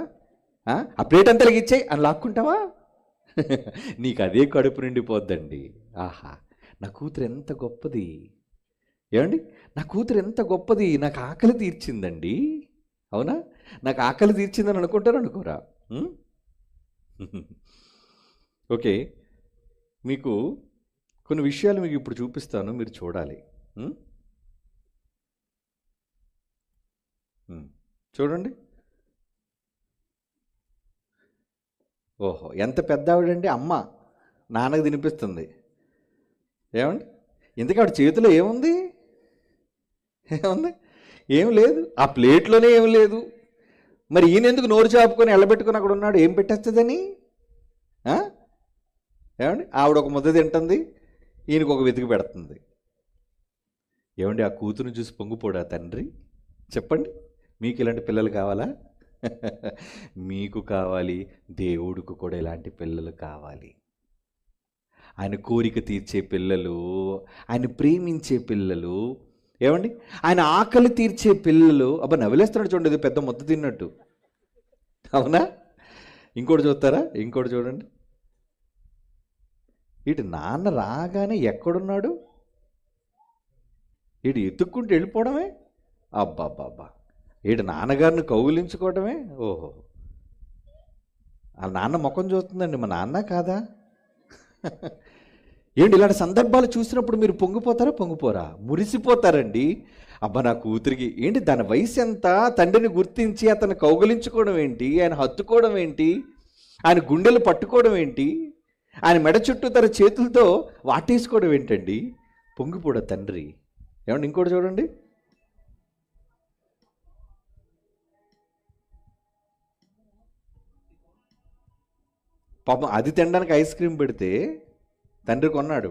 S1: ఆ ప్లేట్ అంతా ఇచ్చేయి అని లాక్కుంటావా? నీకు అదే కడుపు నిండిపోద్దండి. ఆహా, నా కూతురు ఎంత గొప్పది. ఏమండి, నా కూతురు ఎంత గొప్పది, నాకు ఆకలి తీర్చిందండి. అవునా? నాకు ఆకలి తీర్చిందని అనుకుంటారు, అనుకోరా? ఓకే, మీకు కొన్ని విషయాలు మీకు ఇప్పుడు చూపిస్తాను, మీరు చూడాలి. చూడండి. ఓహో, ఎంత పెద్ద ఆవిడండి అమ్మ, నాన్నకు తినిపిస్తుంది. ఏమండి, ఇంతకీ ఆవిడ చేతిలో ఏముంది? ఏముంది? ఏం లేదు. ఆ ప్లేట్లోనే ఏం లేదు. మరి ఈయన ఎందుకు నోరు చాపుకొని ఎల్లబెట్టుకొని అక్కడ ఉన్నాడు? ఏం పెట్టేస్తుందని? ఏమండి, ఆవిడ ఒక ముద్ద తింటుంది, ఈయనకు ఒక వెతికి పెడుతుంది. ఏమండి, ఆ కూతురుని చూసి పొంగిపోడా తండ్రి? చెప్పండి, మీకు ఇలాంటి పిల్లలు కావాలా? మీకు కావాలి, దేవుడికి కూడా ఇలాంటి పిల్లలు కావాలి. ఆయన కోరిక తీర్చే పిల్లలు, ఆయన ప్రేమించే పిల్లలు, ఏమండి, ఆయన ఆకలి తీర్చే పిల్లలు. అబ్బా, నవ్వులేస్తున్నాడు చూడండి, పెద్ద ముద్ద తిన్నట్టు. అవునా? ఇంకోటి చూస్తారా? ఇంకోటి చూడండి. ఇటు నాన్న రాగానే ఎక్కడున్నాడు? ఇటు ఎత్తుక్కుంటూ వెళ్ళిపోవడమే. అబ్బాబ్బాబ్బా, ఇటు నాన్నగారిని కౌగిలించుకోవడమే. ఓహో, ఆ నాన్న ముఖం చూస్తుందండి, మా నాన్న కాదా? ఏంటి, ఇలాంటి సందర్భాలు చూసినప్పుడు మీరు పొంగిపోతారా? పొంగిపోరా? మురిసిపోతారండి. అబ్బా, నా కూతురికి ఏంటి, దాని వయసు ఎంత, తండ్రిని గుర్తించి అతను కౌగిలించుకోవడం ఏంటి, ఆయన హత్తుకోవడం ఏంటి, ఆయన గుండెలు పట్టుకోవడం ఏంటి, ఆయన మెడ చుట్టూ తన చేతులతో వాటేసుకోవడం ఏంటండి? పొంగిపోడా తండ్రి? ఏమండి, ఇంకోటి చూడండి. పాపం అది తినడానికి ఐస్ క్రీమ్ పెడితే తండ్రి కొన్నాడు.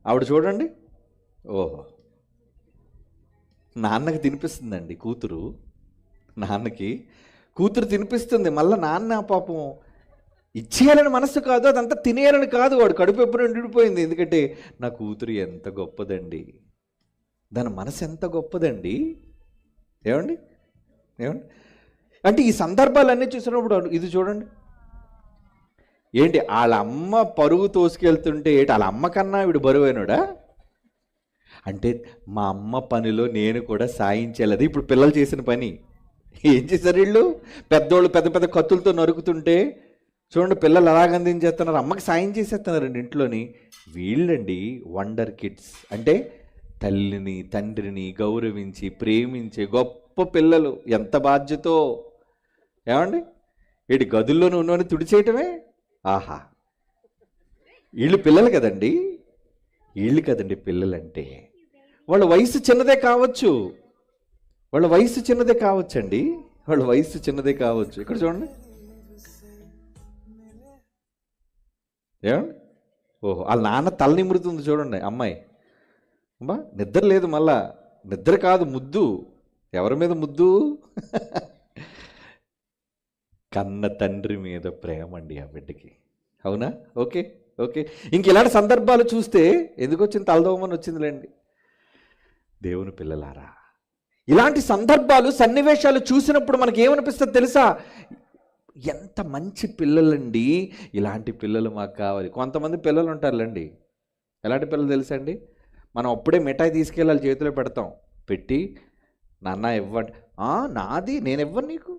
S1: ఆవిడ చూడండి, ఓహో, నాన్నకి తినిపిస్తుందండి కూతురు. నాన్నకి కూతురు తినిపిస్తుంది. మళ్ళీ నాన్న పాపం ఇచ్చేయాలని మనసు కాదు, అదంతా తినేయాలని కాదు, వాడు కడుపు ఎప్పుడు నిండిపోయింది. ఎందుకంటే నా కూతురు ఎంత గొప్పదండి, దాని మనసు ఎంత గొప్పదండి. ఏమండి, ఏమండి, అంటే ఈ సందర్భాలన్నీ చూసినప్పుడు ఇది చూడండి. ఏంటి, వాళ్ళ అమ్మ పరుగు తోసుకెళ్తుంటే ఏంటి, వాళ్ళ అమ్మ కన్నా వీడు బరువైనడా? అంటే మా అమ్మ పనిలో నేను కూడా సాయించేది. ఇప్పుడు పిల్లలు చేసిన పని ఏం చేశారు వీళ్ళు? పెద్దోళ్ళు పెద్ద పెద్ద కత్తులతో నరుకుతుంటే చూడండి, పిల్లలు అలాగ అందించేస్తున్నారు, అమ్మకి సాయం చేసేస్తున్నారండి ఇంట్లోని. వీళ్ళండి వండర్ కిడ్స్. అంటే తల్లిని తండ్రిని గౌరవించి ప్రేమించే గొప్ప పిల్లలు. ఎంత బాధ్యతో! ఏమండి, వీడి గదుల్లోనే ఉన్నవని తుడిచేయటమే. ఆహా, వీళ్ళు పిల్లలు కదండి, వీళ్ళు కదండి పిల్లలంటే. వాళ్ళ వయసు చిన్నదే కావచ్చు, వాళ్ళ వయసు చిన్నదే కావచ్చండి, వాళ్ళ వయసు చిన్నదే కావచ్చు. ఇక్కడ చూడండి, ఏమండి, ఓహో, వాళ్ళ నాన్న తల నిమురుతుంది చూడండి అమ్మాయి. అమ్మా, నిద్ర లేదు, మళ్ళా నిద్ర కాదు, ముద్దు. ఎవరి మీద ముద్దు? కన్న తండ్రి మీద ప్రేమ అండి ఆ బిడ్డకి. అవునా? Okay, okay. ఇంక ఇలాంటి సందర్భాలు చూస్తే ఎందుకు వచ్చింది, తలదోమని వచ్చిందిలేండి. దేవుని పిల్లలారా, ఇలాంటి సందర్భాలు సన్నివేశాలు చూసినప్పుడు మనకి ఏమనిపిస్తుంది తెలుసా? ఎంత మంచి పిల్లలండి, ఇలాంటి పిల్లలు మాకు కావాలి. కొంతమంది పిల్లలు ఉంటారులేండి, ఎలాంటి పిల్లలు తెలుసా అండి? మనం అప్పుడే మిఠాయి తీసుకెళ్ళాలి, చేతిలో పెడతాం, పెట్టి నాన్న ఇవ్వండి. నాది, నేను ఇవ్వను నీకు.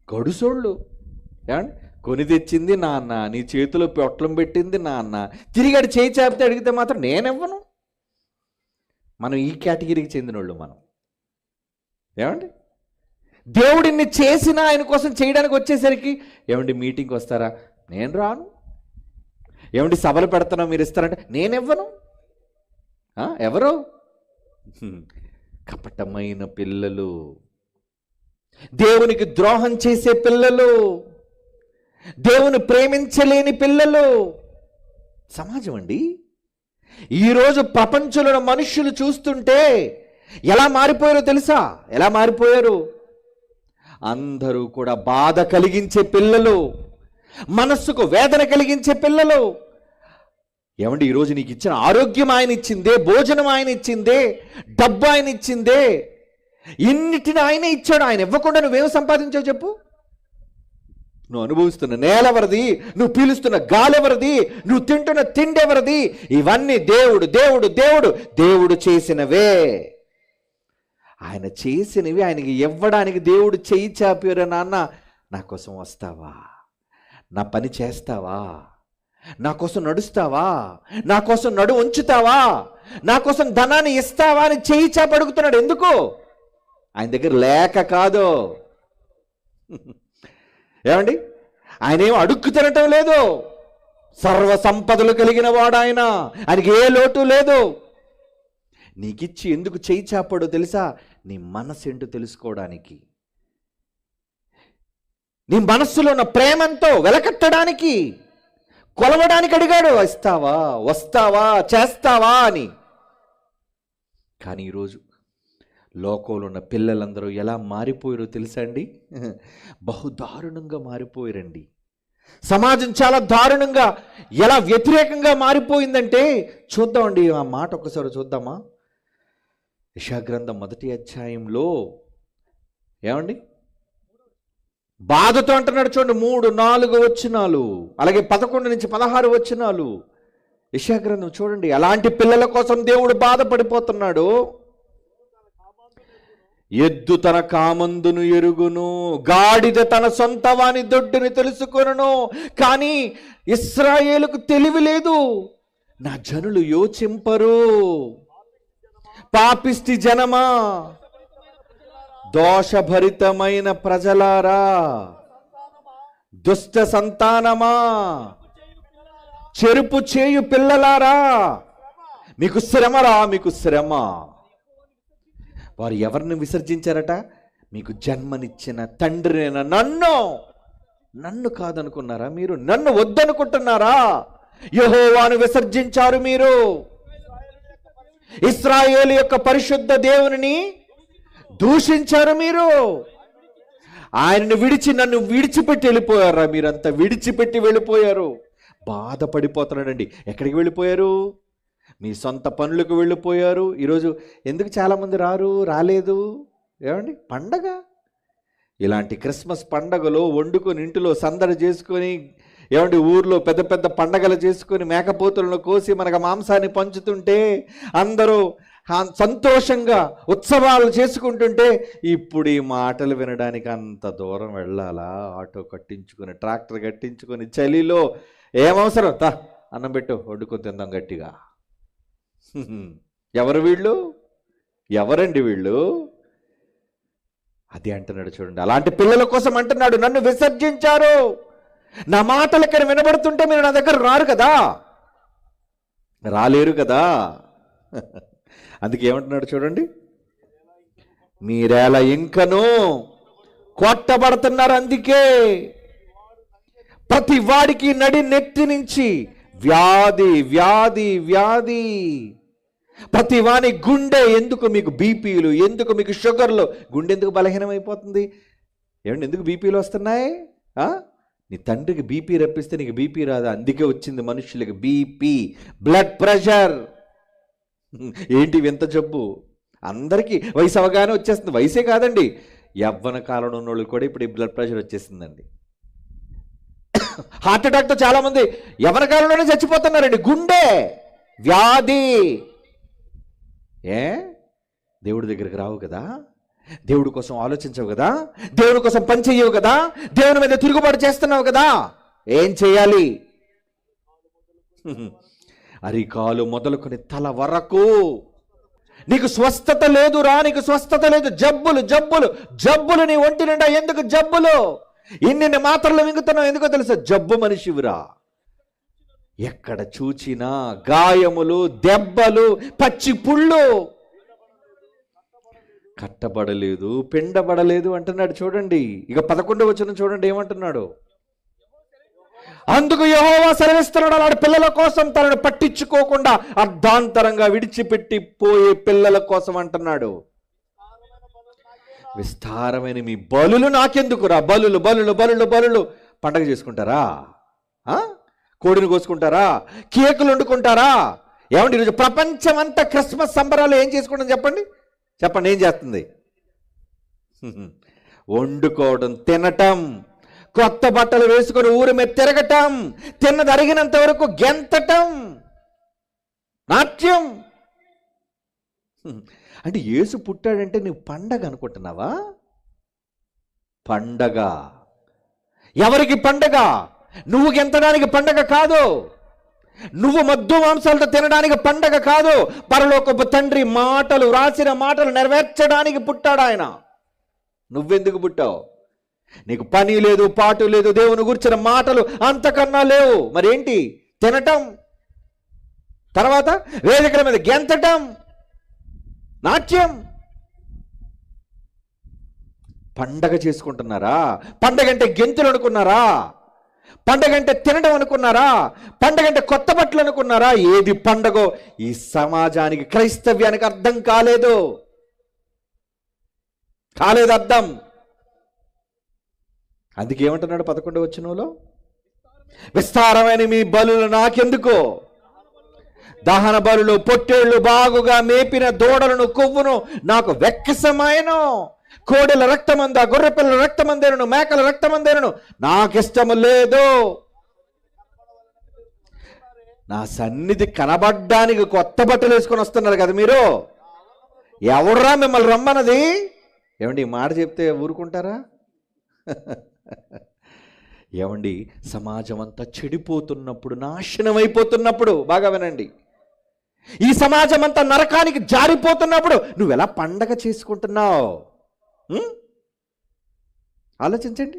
S1: గడుసోళ్ళు. ఏమండి, కొని తెచ్చింది నాన్న, నీ చేతిలో పొట్లం పెట్టింది నాన్న, తిరిగాడు చేయి చాపితే అడిగితే మాత్రం నేనివ్వను. మనం ఈ కేటగిరీకి చెందినోళ్ళు మనం. ఏమండి, దేవుడిని చేసిన ఆయన కోసం చేయడానికి వచ్చేసరికి, ఏమండి మీటింగ్కి వస్తారా? నేను రాను. ఏమండి సభలు పెడుతున్నా, మీరు ఇస్తారంటే నేనివ్వను. ఎవరు? కపటమైన పిల్లలు, దేవునికి ద్రోహం చేసే పిల్లలు, దేవుని ప్రేమించలేని పిల్లలు సమాజం అండి. ఈరోజు ప్రపంచంలో మనుషులు చూస్తుంటే ఎలా మారిపోయారో తెలుసా? ఎలా మారిపోయారు? అందరూ కూడా బాధ కలిగించే పిల్లలు, మనస్సుకు వేదన కలిగించే పిల్లలు. ఏమండి, ఈరోజు నీకు ఇచ్చిన ఆరోగ్యం ఆయన ఇచ్చిందే, భోజనం ఆయన ఇచ్చిందే, డబ్బు ఆయన ఇచ్చిందే, ఇన్నిటిని ఆయనే ఇచ్చాడు. ఆయన ఇవ్వకుండా నువ్వేం సంపాదించావు చెప్పు? నువ్వు అనుభవిస్తున్న నేల ఎవరిది? నువ్వు పీలుస్తున్న గాలి ఎవరిది? నువ్వు తింటున్న తిండి ఎవరిది? ఇవన్నీ దేవుడు దేవుడు దేవుడు దేవుడు చేసినవే. ఆయన చేసినవి ఆయనకి ఇవ్వడానికి దేవుడు చేయి చాపారు. నాన్న, నా కోసం వస్తావా? నా పని చేస్తావా? నా కోసం నడుస్తావా? నా కోసం నడు ఉంచుతావా? నా కోసం ధనాన్ని ఇస్తావా అని చేయి చాపి అడుగుతున్నాడు. ఎందుకు? ఆయన దగ్గర లేక కాదు, ఏమండి, ఆయన ఏం అడుక్కు తినటం లేదు. సర్వ సంపదలు కలిగిన వాడు ఆయన, ఆయనకి ఏ లోటు లేదు. నీకిచ్చి ఎందుకు చేయి చాపాడో తెలుసా? నీ మనసు ఏంటో తెలుసుకోవడానికి, నీ మనస్సులో ఉన్న ప్రేమంతో వెలకట్టడానికి, కొలవడానికి అడిగాడు. వస్తావా, వస్తావా, చేస్తావా అని. కానీ ఈరోజు లోకంలో ఉన్న పిల్లలందరూ ఎలా మారిపోయారో తెలుసా అండి? బహుదారుణంగా మారిపోయారండి. సమాజం చాలా దారుణంగా, ఎలా వ్యతిరేకంగా మారిపోయిందంటే చూద్దామండి. ఆ మాట ఒకసారి చూద్దామా? యెషయా గ్రంథం 1వ అధ్యాయంలో ఏమండి బాధతో అంటున్నాడు చూడండి. 3, 4 వచనాలు, అలాగే 11 నుంచి 16 వచనాలు. యెషయా గ్రంథం చూడండి. అలాంటి పిల్లల కోసం దేవుడు బాధపడిపోతున్నాడు. ఎద్దు తన కామందును ఎరుగును, గాడిద తన సొంత వాని దొడ్డుని తెలుసుకొనును, కానీ ఇశ్రాయేలుకు తెలివి లేదు. నా జనులు యోచింపరు. పాపిష్టి జనమా, దోషభరితమైన ప్రజలారా, దుష్ట సంతానమా, చెరుపు చేయు పిల్లలారా, మీకు శ్రమరా, మీకు శ్రమ. వారు ఎవరిని విసర్జించారట? మీకు జన్మనిచ్చిన తండ్రినైన నన్ను కాదనుకున్నారా మీరు? నన్ను వద్దనుకుంటున్నారా? యెహోవాను విసర్జించారు మీరు. ఇశ్రాయేలు యొక్క పరిశుద్ధ దేవునిని దూషించారు మీరు. ఆయనను విడిచి నన్ను విడిచిపెట్టి వెళ్ళిపోయారా? మీరంతా విడిచిపెట్టి వెళ్ళిపోయారు. బాధపడిపోతున్నాడండి. ఎక్కడికి వెళ్ళిపోయారు? మీ సొంత పనులకు వెళ్ళిపోయారు. ఈరోజు ఎందుకు చాలామంది రాలేదు? ఏమండి, పండగ, ఇలాంటి క్రిస్మస్ పండగలో వండుకొని ఇంటిలో సందడి చేసుకొని, ఏమండి ఊర్లో పెద్ద పెద్ద పండగలు చేసుకొని మేకపోతులను కోసి మనకు మాంసాన్ని పంచుతుంటే, అందరూ సంతోషంగా ఉత్సవాలు చేసుకుంటుంటే, ఇప్పుడు ఈ మాటలు వినడానికి అంత దూరం వెళ్ళాలా? ఆటో కట్టించుకొని, ట్రాక్టర్ కట్టించుకొని, చలిలో ఏమవసరం? అన్నం పెట్టు, వండుకొని తిందాం గట్టిగా. ఎవరు వీళ్ళు? ఎవరండి వీళ్ళు? అది అంటున్నాడు చూడండి. అలాంటి పిల్లల కోసం అంటున్నాడు, నన్ను విసర్జించారు. నా మాటలు ఇక్కడ వినబడుతుంటే మీరు నా దగ్గర రాలేరు కదా. అందుకే ఏమంటున్నాడు చూడండి, మీరేలా ఇంకనూ కొట్టబడుతున్నారు. అందుకే ప్రతి వాడికి నెత్తి నుంచి వ్యాధి వ్యాధి వ్యాధి. ప్రతి వాని గుండె, ఎందుకు మీకు బీపీలు, ఎందుకు మీకు షుగర్లు? గుండె ఎందుకు బలహీనమైపోతుంది? ఏమండి, ఎందుకు బీపీలు వస్తున్నాయి? నీ తండ్రికి బీపీ రప్పిస్తే నీకు బీపీ రాదా? అందుకే వచ్చింది మనుషులకి బీపీ, బ్లడ్ ప్రెషర్. ఏంటి వింత జబ్బు? అందరికీ వయసు అవగానే వచ్చేస్తుంది. వయసే కాదండి, యవ్వన కాలంలో ఉన్న వాళ్ళు కూడా ఇప్పుడు ఈ బ్లడ్ ప్రెషర్ వచ్చేసిందండి. హార్ట్ అటాక్తో చాలామంది యవ్వన కాలంలోనే చచ్చిపోతున్నారండి. గుండె వ్యాధి. దేవుడి దగ్గరికి రావు కదా, దేవుడి కోసం ఆలోచించవు కదా, దేవుడి కోసం పని చెయ్యవు కదా, దేవుని మీద తిరుగుబాటు చేస్తున్నావు కదా. ఏం చేయాలి? అరికాలు మొదలుకొని తల వరకు నీకు స్వస్థత లేదురా, నీకు స్వస్థత లేదు. జబ్బులు జబ్బులు జబ్బులు నీ ఒంటి నిండా. ఎందుకు జబ్బులు? ఇన్ని మాత్రలు మింగుతున్నావు ఎందుకో తెలుసా? జబ్బు మనిషివిరా. ఎక్కడ చూచినా గాయములు, దెబ్బలు, పచ్చి పుళ్ళు. కట్టబడలేదు, పిండబడలేదు అంటున్నాడు చూడండి. ఇక 11వ వచనం చూడండి ఏమంటున్నాడు. అందుకు యెహోవా సెలవిస్తున్నాడు, అలాంటి పిల్లల కోసం తనను పట్టించుకోకుండా అర్ధాంతరంగా విడిచిపెట్టి పోయే పిల్లల కోసం అంటున్నాడు. విస్తారమైన మీ బలులు నాకెందుకురా? బలులు బలులు బలులు బలులు. పండగ చేసుకుంటారా? కోడిని కోసుకుంటారా? కేకులు వండుకుంటారా? ఏమండి, ఈరోజు ప్రపంచం అంతా క్రిస్మస్ సంబరాలు ఏం చేసుకుంటాం చెప్పండి? చెప్పండి, ఏం చేస్తుంది? వండుకోవడం, తినటం, కొత్త బట్టలు వేసుకొని ఊరి మీద తిరగటం, తిన్నది అరిగినంత వరకు గెంతటం, నాట్యం. అంటే యేసు పుట్టాడంటే నువ్వు పండగ అనుకుంటున్నావా? పండగ ఎవరికి పండగ? నువ్వు గెంతడానికి పండగ కాదు, నువ్వు మద్దు మాంసాలతో తినడానికి పండగ కాదు. పరలోకపు తండ్రి మాటలు, రాసిన మాటలు నెరవేర్చడానికి పుట్టాడు ఆయన. నువ్వెందుకు పుట్టావు? నీకు పని లేదు, పాటు లేదు, దేవుని గురించిన మాటలు అంతకన్నా లేవు. మరేంటి? తినటం, తర్వాత వేదికల మీద గెంతటం, నాట్యం. పండగ చేసుకుంటున్నారా? పండగ అంటే గెంతులు అనుకున్నారా? పండగ అంటే తినడం అనుకున్నారా? పండగ అంటే కొత్త బట్టలు అనుకున్నారా? ఏది పండగో ఈ సమాజానికి, క్రైస్తవ్యానికి అర్థం కాలేదు అర్థం. అందుకే ఏమంటున్నాడు 11వ వచనంలో? విస్తారమైన మీ బలులు నాకెందుకు? దహన బలులు, పొట్టేళ్లు, బాగుగా మేపిన దూడలను, కొవ్వును నాకు వెక్కసమైన. కోడెల రక్తమంద, గొర్రెపిల్లల రక్తమందేనను, మేకల రక్తమందేనను నాకిష్టము లేదు. నా సన్నిధి కనబడ్డానికి కొత్త బట్టలు వేసుకొని వస్తున్నారు కదా మీరు. ఎవడ్రా మిమ్మల్ని రమ్మన్నది? ఏమండి, ఈ మాట చెప్తే ఊరుకుంటారా? ఏమండి, సమాజం అంతా చెడిపోతున్నప్పుడు, నాశనం అయిపోతున్నప్పుడు, బాగా వినండి, ఈ సమాజం అంతా నరకానికి జారిపోతున్నప్పుడు నువ్వెలా పండగ చేసుకుంటున్నావు? ఆలోచించండి.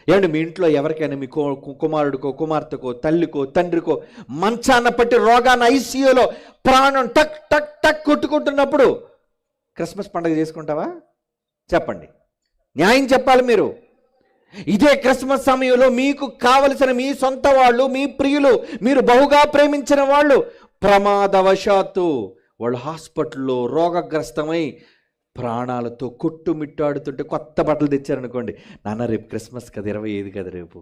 S1: ఏమండి, మీ ఇంట్లో ఎవరికైనా మీ కుమారుడికో, కుమార్తెకో, తల్లికో, తండ్రికో మంచాన పట్టి రోగాన్ని ఐసీయూలో ప్రాణం టక్ టక్ టక్ కొట్టుకుంటున్నప్పుడు క్రిస్మస్ పండుగ చేసుకుంటావా? చెప్పండి, న్యాయం చెప్పాలి మీరు. ఇదే క్రిస్మస్ సమయంలో మీకు కావలసిన మీ సొంత వాళ్ళు, మీ ప్రియులు, మీరు బహుగా ప్రేమించిన వాళ్ళు ప్రమాదవశాత్తు వాళ్ళు హాస్పిటల్లో రోగగ్రస్తమై ప్రాణాలతో కొట్టుమిట్టాడుతుంటే కొత్త బట్టలు తెచ్చారనుకోండి. నాన్న రేపు క్రిస్మస్ కదా, 25 కదా రేపు,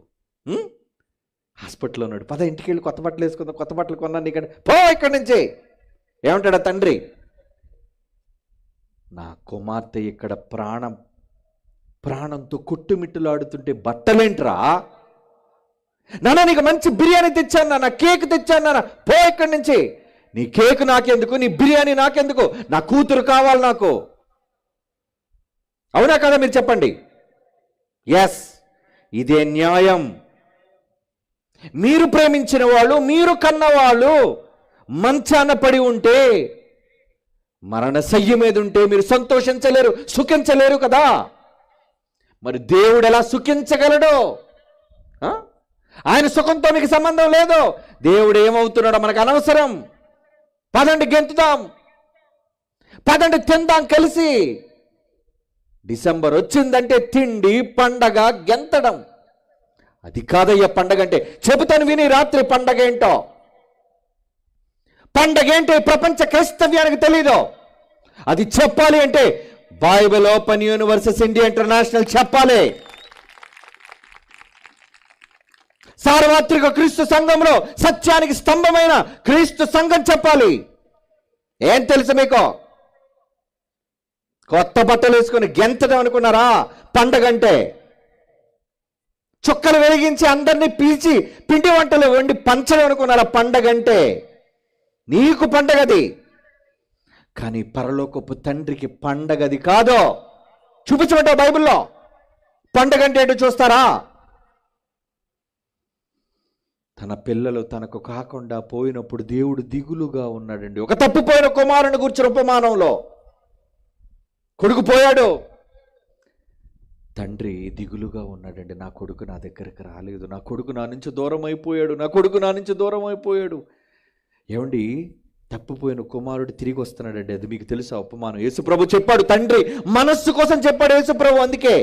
S1: హాస్పిటల్లో ఉన్నాడు, పద ఇంటికి వెళ్ళి కొత్త బట్టలు వేసుకుందాం, కొత్త బట్టలు కొన్నాను ఇక్కడ, పో ఇక్కడి నుంచి. ఏమంటాడా తండ్రి? నా కుమార్తె ఇక్కడ ప్రాణంతో కొట్టుమిట్టులాడుతుంటే బట్టలేంట్రా? నాన్న నీకు మంచి బిర్యానీ తెచ్చాను నాన్న, కేక్ తెచ్చాను నాన్న, పో ఇక్కడి నుంచి. నీ కేక్ నాకెందుకు, నీ బిర్యానీ నాకెందుకు, నా కూతురు కావాలి నాకు. అవునా కదా? మీరు చెప్పండి. ఎస్, ఇదే న్యాయం. మీరు ప్రేమించిన వాళ్ళు, మీరు కన్నవాళ్ళు మంచాన పడి ఉంటే, మరణశయ్య మీద ఉంటే మీరు సంతోషించలేరు, సుఖించలేరు కదా. మరి దేవుడు ఎలా సుఖించగలడు? ఆయన సుఖంతో మీకు సంబంధం లేదు. దేవుడు ఏమవుతున్నాడో మనకు అనవసరం. పదండి గెంతుదాం, పదండి తిందాం కలిసి. డిసెంబర్ వచ్చిందంటే తిండి, పండగ, గెంతడం. అది కాదయ్యా పండగ అంటే. చెబుతాను విని రాత్రి పండగ ఏంటో. పండగ ఏంటో ప్రపంచ క్రైస్తవ్యానికి తెలీదు. అది చెప్పాలి అంటే Bible open universes India international చెప్పాలి. సార్వత్రిక క్రీస్తు సంఘంలో సత్యానికి స్తంభమైన క్రీస్తు సంఘం చెప్పాలి. ఏం తెలుసు మీకు? కొత్త బట్టలు వేసుకొని గెంతడం అనుకున్నారా పండగంటే? చుక్కలు వెలిగించి అందరినీ పీల్చి పిండి వంటలు వండి పంచడం అనుకున్నారా పండగంటే? నీకు పండగది, కానీ పరలోకపు తండ్రికి పండగది కాదో. చూపించమంటావు బైబిల్లో? పండగంటే ఏంటో చూస్తారా? తన పిల్లలు తనకు కాకుండా పోయినప్పుడు దేవుడు దిగులుగా ఉన్నాడండి. ఒక తప్పిపోయిన కుమారుని గురించిన ఉపమానంలో కొడుకు పోయాడు, తండ్రి దిగులుగా ఉన్నాడండి. నా కొడుకు నా దగ్గరికి రాలేదు, నా కొడుకు నా నుంచి దూరం అయిపోయాడు, నా కొడుకు నా నుంచి దూరం అయిపోయాడు. ఏమండి, తప్పిపోయిన కుమారుడు తిరిగి వస్తున్నాడండి. అది మీకు తెలుసా ఉపమానం? యేసుప్రభు చెప్పాడు, తండ్రి మనస్సు కోసం చెప్పాడు యేసుప్రభు. అందుకే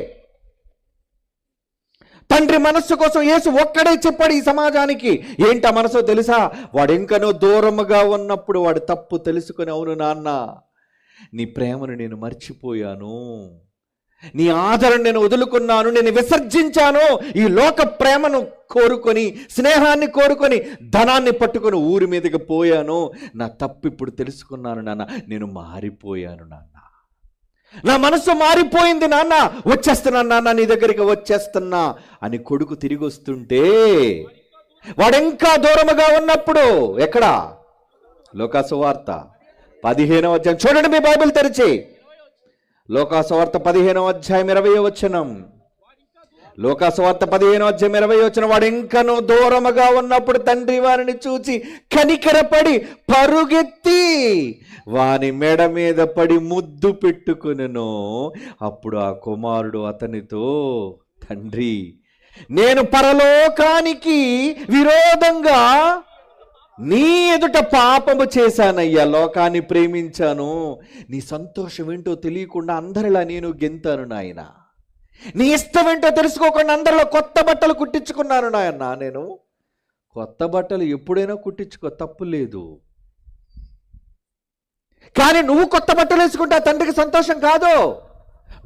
S1: తండ్రి మనస్సు కోసం యేసు ఒక్కడే చెప్పాడు ఈ సమాజానికి. ఏంటి ఆ మనసో తెలుసా? వాడు ఇంకనో దూరముగా ఉన్నప్పుడు వాడు తప్పు తెలుసుకొని, అవును నాన్న, నీ ప్రేమను నేను మర్చిపోయాను, నీ ఆదరణ నేను వదులుకున్నాను, నేను విసర్జించాను, ఈ లోక ప్రేమను కోరుకొని, స్నేహాన్ని కోరుకొని, ధనాన్ని పట్టుకొని ఊరి మీదకి పోయాను, నా తప్పు ఇప్పుడు తెలుసుకున్నాను నాన్న, నేను మారిపోయాను నాన్న, నా మనసు మారిపోయింది నాన్న, వచ్చేస్తున్నాను నాన్న, నీ దగ్గరికి వచ్చేస్తున్నా అని కొడుకు తిరిగి వస్తుంటే వాడింకా దూరముగా ఉన్నప్పుడు, ఎక్కడ? లోకాసువార్త 15వ అధ్యాయం చూడండి, మీ బైబిల్ తెరిచి. లోకాసువార్త 15వ అధ్యాయం 20వ వచనం. లోకాసువార్త 15వ అధ్యాయం 20వ వచనం. వాడు ఇంకనూ దూరముగా ఉన్నప్పుడు తండ్రి వారిని చూచి కనికరపడి పరుగెత్తి వాని మెడ మీద పడి ముద్దు పెట్టుకునెను. అప్పుడు ఆ కుమారుడు అతనితో, తండ్రి, నేను పరలోకానికి విరోధంగా నీ ఎదుట పాపము చేశానయ్యా, లోకాన్ని ప్రేమించాను, నీ సంతోషం ఏంటో తెలియకుండా అందరిలా నేను గెంతాను నాయన, నీ ఇష్టం ఏంటో తెలుసుకోకుండా అందరిలో కొత్త బట్టలు కుట్టించుకున్నాను నాయన. నేను కొత్త బట్టలు ఎప్పుడైనా కుట్టించుకో, తప్పు లేదు. కానీ నువ్వు కొత్త బట్టలు వేసుకుంటే ఆ తండ్రికి సంతోషం కాదు.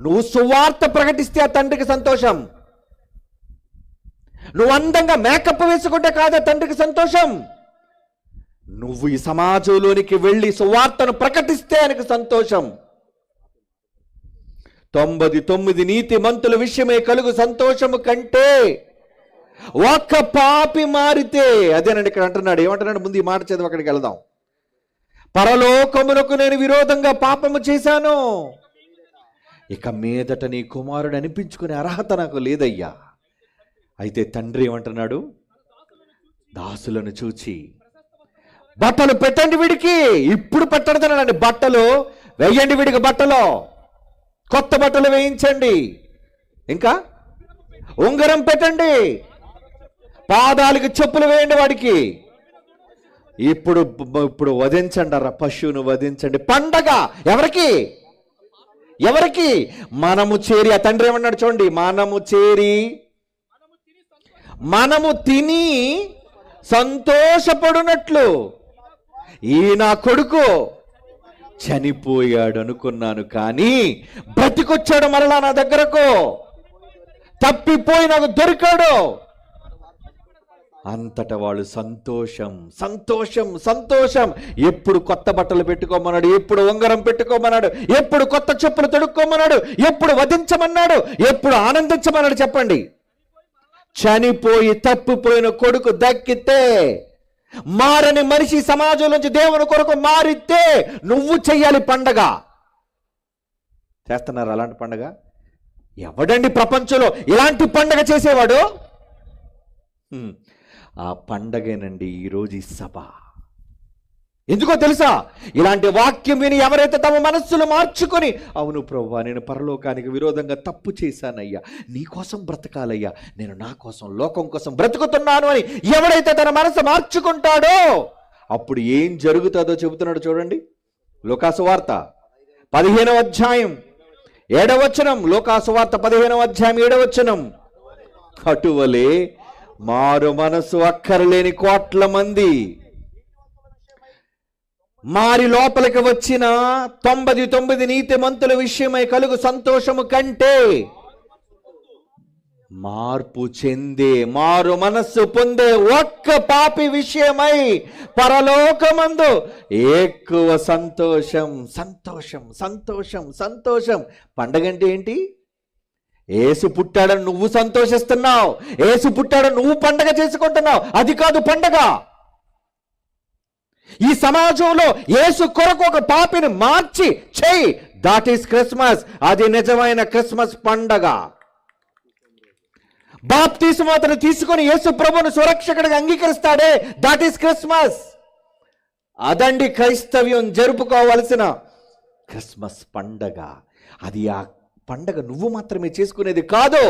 S1: నువ్వు సువార్త ప్రకటిస్తే ఆ తండ్రికి సంతోషం. నువ్వు అందంగా మేకప్ వేసుకుంటే కాదు ఆ తండ్రికి సంతోషం. నువ్వు ఈ సమాజంలోనికి వెళ్ళి సువార్తను ప్రకటిస్తే ఆయనకు సంతోషం. 99 నీతిమంతుల విషయమే కలుగు సంతోషము కంటే ఒక్క పాపి మారితే, అదేనండి ఇక్కడ అంటున్నాడు. ఏమంటున్నాడు? ముందు ఈ మాట చదివి అక్కడికి వెళదాం. పరలోకమునకు నేను విరోధంగా పాపము చేశాను, ఇక మీదట నీ కుమారుడు అనిపించుకునే అర్హత నాకు లేదయ్యా. అయితే తండ్రి ఏమంటున్నాడు? దాసులను చూచి బట్టలు పెట్టండి వీడికి. ఇప్పుడు పెట్టడతానండి, బట్టలు వేయండి వీడికి, బట్టలో కొత్త బట్టలు వేయించండి, ఇంకా ఉంగరం పెట్టండి, పాదాలకి చెప్పులు వేయండి వాడికి. ఇప్పుడు ఇప్పుడు వధించండి, అర్ర పశువును వధించండి. పండగ ఎవరికి? ఎవరికి? మనము చేరి, ఆ తండ్రి ఏమన్నాడు చూడండి, మనము తిని సంతోషపడునట్లు ఈ నా కొడుకు చనిపోయాడు అనుకున్నాను, కానీ బ్రతికొచ్చాడు మరలా నా దగ్గరకు, తప్పిపోయి నాకు దొరికాడు. అంతటా వాళ్ళు సంతోషం సంతోషం సంతోషం. ఎప్పుడు కొత్త బట్టలు పెట్టుకోమన్నాడు, ఎప్పుడు ఉంగరం పెట్టుకోమన్నాడు, ఎప్పుడు కొత్త చెప్పులు తొడుక్కోమన్నాడు, ఎప్పుడు వధించమన్నాడు, ఎప్పుడు ఆనందించమన్నాడు చెప్పండి. చనిపోయి తప్పిపోయిన కొడుకు దక్కితే, మారని మనిషి సమాజం నుంచి దేవుని కొరకు మారితే నువ్వు చెయ్యాలి పండగ. చేస్తున్నారు అలాంటి పండగ? ఎవడండి ప్రపంచంలో ఇలాంటి పండగ చేసేవాడు? ఆ పండగేనండి ఈరోజు ఈ సభ. ఎందుకో తెలుసా? ఇలాంటి వాక్యం విని ఎవరైతే తమ మనస్సులు మార్చుకొని, అవును ప్రభువా, నేను పరలోకానికి విరోధంగా తప్పు చేశానయ్యా, నీ కోసం బ్రతకాలయ్యా, నేను నా కోసం లోకం కోసం బ్రతుకుతున్నాను అని ఎవడైతే తన మనసు మార్చుకుంటాడో అప్పుడు ఏం జరుగుతుందో చెబుతున్నాడు చూడండి. లూకాసు వార్త 15వ అధ్యాయం 7వ వచనం. లూకాసు వార్త 15వ అధ్యాయం 7వ వచనం. అటువలే మారు మనసు అక్కరలేని కోట్ల మంది మారి లోపలికి వచ్చిన 99 నీతిమంతుల విషయమై కలుగు సంతోషము కంటే మార్పు చెందే, మారు మనస్సు పొందే ఒక్క పాపి విషయమై పరలోకమందు ఎక్కువ సంతోషం. సంతోషం సంతోషం సంతోషం. పండగ అంటే ఏంటి? యేసు పుట్టాడని నువ్వు సంతోషిస్తున్నావు, యేసు పుట్టాడని నువ్వు పండగ చేసుకుంటున్నావు. అది కాదు పండగ. ఈ సమాజంలో యేసు కొరకు ఒక పాపిని మార్చి చెయ్యి, దాట్ ఈస్ క్రిస్మస్. అది నిజమైన క్రిస్మస్ పండగ. బాప్తిస్మం అతను తీసుకొని యేసు ప్రభువును సురక్షకుడిగా అంగీకరిస్తాడే, దాట్ ఈస్ క్రిస్మస్. అదండి క్రైస్తవ్యం జరుపుకోవాల్సిన క్రిస్మస్ పండగ. అది ఆ పండగ నువ్వు మాత్రమే చేసుకునేది కాదు.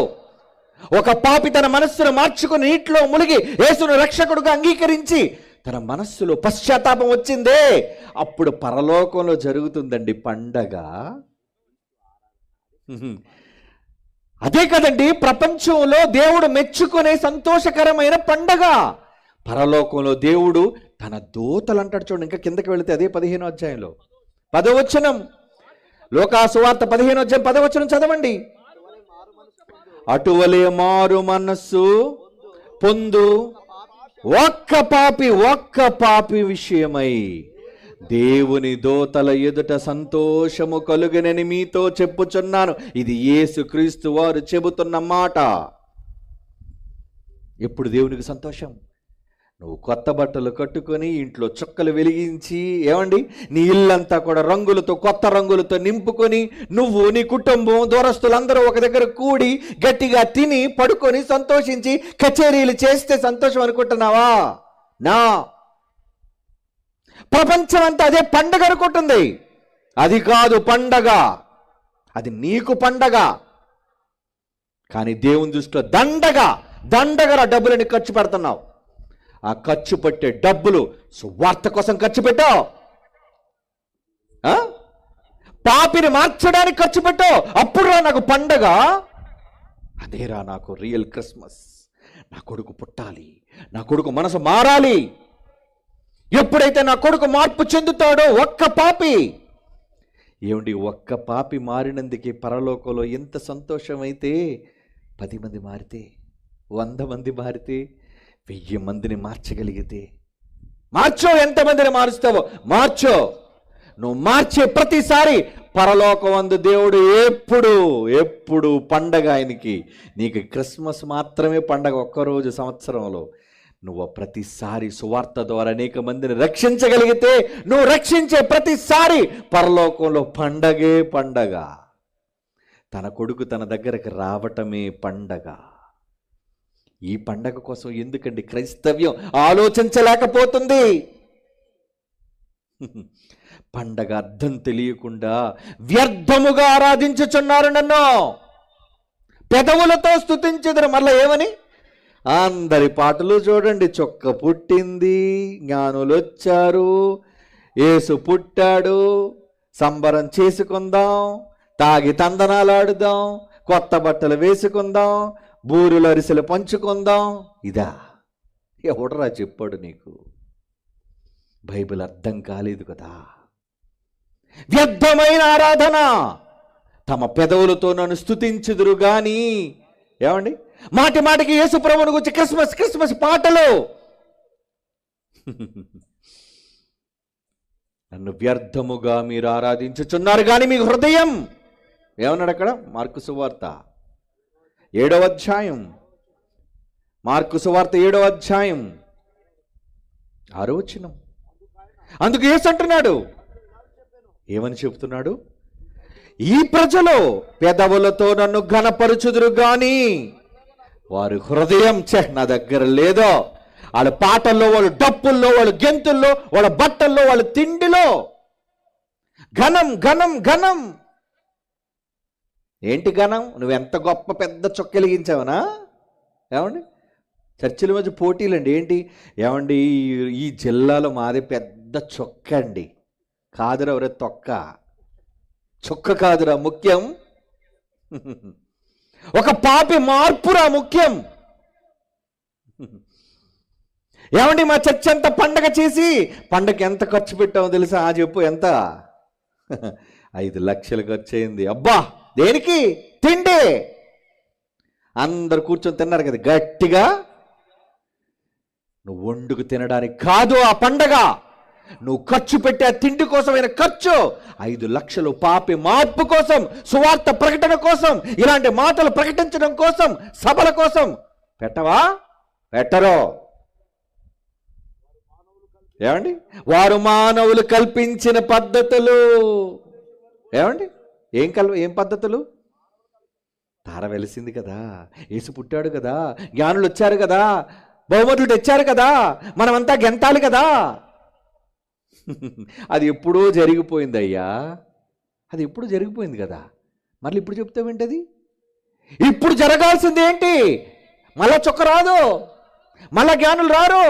S1: ఒక పాపి తన మనస్సును మార్చుకుని నీటిలో మునిగి యేసును రక్షకుడుగా అంగీకరించి తన మనస్సులో పశ్చాత్తాపం వచ్చిందే, అప్పుడు పరలోకంలో జరుగుతుందండి పండగ. అదే కదండి ప్రపంచంలో దేవుడు మెచ్చుకునే సంతోషకరమైన పండగ. పరలోకంలో దేవుడు తన దూతలు అంటాడు చూడండి. ఇంకా కిందకి వెళితే అదే 15వ అధ్యాయంలో 10వ వచనం. లూకాసు వార్త 15వ అధ్యాయం 10వ వచనం చదవండి. అటువలే మారు మనస్సు పొందు ఒక్క పాపి విషయమై దేవుని దూతల ఎదుట సంతోషము కలుగునని మీతో చెప్పుచున్నాను. ఇది యేసుక్రీస్తు వారు చెబుతున్న మాట. ఎప్పుడు దేవునికి సంతోషం? నువ్వు కొత్త బట్టలు కట్టుకొని ఇంట్లో చుక్కలు వెలిగించి, ఏమండి, నీ ఇల్లంతా కూడా రంగులతో, కొత్త రంగులతో నింపుకొని నువ్వు, నీ కుటుంబం, దూరస్తులందరూ ఒక దగ్గర కూడి గట్టిగా తిని పడుకొని సంతోషించి కచేరీలు చేస్తే సంతోషం అనుకుంటున్నావా? నా ప్రపంచం అంతా అదే పండగ అనుకుంటుంది. అది కాదు పండగ, అది నీకు పండగ. కానీ దేవుని దృష్టిలో దండగా డబ్బులని ఖర్చు పెడుతున్నావు. ఆ ఖర్చు పెట్టే డబ్బులు సువార్త కోసం ఖర్చు పెట్టావు, పాపిని మార్చడానికి ఖర్చు పెట్టావు. అప్పుడు నాకు పండగ, అదేరా నాకు రియల్ క్రిస్మస్. నా కొడుకు పుట్టాలి, నా కొడుకు మనసు మారాలి. ఎప్పుడైతే నా కొడుకు మార్పు చెందుతాడో, ఒక్క పాపి మారినందుకే పరలోకంలో ఎంత సంతోషమైతే 10 మంది మారితే, 100 మంది మారితే, 1000 మందిని మార్చగలిగితే, మార్చో. ఎంతమందిని మారుస్తావో మార్చో. నువ్వు మార్చే ప్రతిసారి పరలోకమందు దేవుడు ఎప్పుడు పండగ ఆయనకి. నీకు క్రిస్మస్ మాత్రమే పండగ, ఒక్కరోజు సంవత్సరంలో. నువ్వు ప్రతిసారి సువార్త ద్వారా అనేక మందిని రక్షించగలిగితే, నువ్వు రక్షించే ప్రతిసారి పరలోకంలో పండగే పండగ. తన కొడుకు తన దగ్గరకు రావటమే పండగ. ఈ పండగ కోసం ఎందుకండి క్రైస్తవ్యం ఆలోచించలేకపోతుంది? పండగ అర్థం తెలియకుండా వ్యర్థముగా ఆరాధించుచున్నారు నన్ను. పెదవులతో స్తుతించెదరు. మళ్ళీ ఏమని? అందరి పాటలు చూడండి. చొక్క పుట్టింది, జ్ఞానులు వచ్చారు, యేసు పుట్టాడు, సంబరం చేసుకుందాం, తాగి తందనాలాడుదాం, కొత్త బట్టలు వేసుకుందాం, బూరులు అరిసెలు పంచుకుందాం. ఇదా? ఎవడరా చెప్పాడు నీకు? బైబిల్ అర్థం కాలేదు కదా. వ్యర్థమైన ఆరాధన. తమ పెదవులతో నన్ను స్తుతించుదురు గాని, ఏమండి, మాటికి యేసు ప్రభువుని గురించి క్రిస్మస్ పాటలు. నన్ను వ్యర్థముగా మీరు ఆరాధించుచున్నారు కానీ మీ హృదయం, ఏమన్నాడు అక్కడ? మార్కు సువార్త 7వ అధ్యాయం, మార్కు సువార్త 7వ అధ్యాయం 6వ వచనం. అందుకు యేసు అంటున్నాడు, ఏమని చెబుతున్నాడు? ఈ ప్రజలు పెదవులతో నన్ను ఘనపరుచుదురు గాని వారి హృదయం నా దగ్గర లేదో. వాళ్ళ పాటల్లో, వాళ్ళ డప్పుల్లో, వాళ్ళ గెంతుల్లో, వాళ్ళ బట్టల్లో, వాళ్ళ తిండిలో ఘనం. ఏంటి ఘనం? నువ్వెంత గొప్ప పెద్ద చొక్కెలిగించావనా? ఏమండి, చర్చిల మధ్య పోటీలండి. ఏంటి? ఏమండి, ఈ జిల్లాలో మాది పెద్ద చొక్క అండి. కాదురా ఎవరే చొక్క కాదురా ముఖ్యం. ఒక పాపి మార్పురా ముఖ్యం. ఏమండి, మా చర్చ్ అంతా పండగ చేసి, పండగకి ఎంత ఖర్చు పెట్టామో తెలుసా? చెప్పు ఎంత? 5 లక్షలు ఖర్చు అయింది. అబ్బా, దేనికి? తిండి. అందరు కూర్చొని తిన్నారు కదా గట్టిగా. నువ్వు వండుకు తినడానికి కాదు ఆ పండగ. నువ్వు ఖర్చు పెట్టే ఆ తిండి కోసమైన ఖర్చు 5 లక్షలు పాపి మార్పు కోసం, సువార్త ప్రకటన కోసం, ఇలాంటి మాటలు ప్రకటించడం కోసం, సభల కోసం పెట్టవా? పెట్టరో. ఏమండి, వారు మానవులు కల్పించిన పద్ధతులు. ఏమండి, ఏం పద్ధతులు? తార వెలిసింది కదా, యేసు పుట్టాడు కదా, జ్ఞానులు వచ్చారు కదా, బహుమతులు తెచ్చారు కదా, మనమంతా గెంతాలి కదా. అది ఎప్పుడూ జరిగిపోయింది అయ్యా. అది ఎప్పుడు జరిగిపోయింది కదా, మళ్ళీ ఇప్పుడు చెప్తావేంటది? ఇప్పుడు జరగాల్సింది ఏంటి? మళ్ళా చొక్క రాదు, మళ్ళా జ్ఞానులు రారు,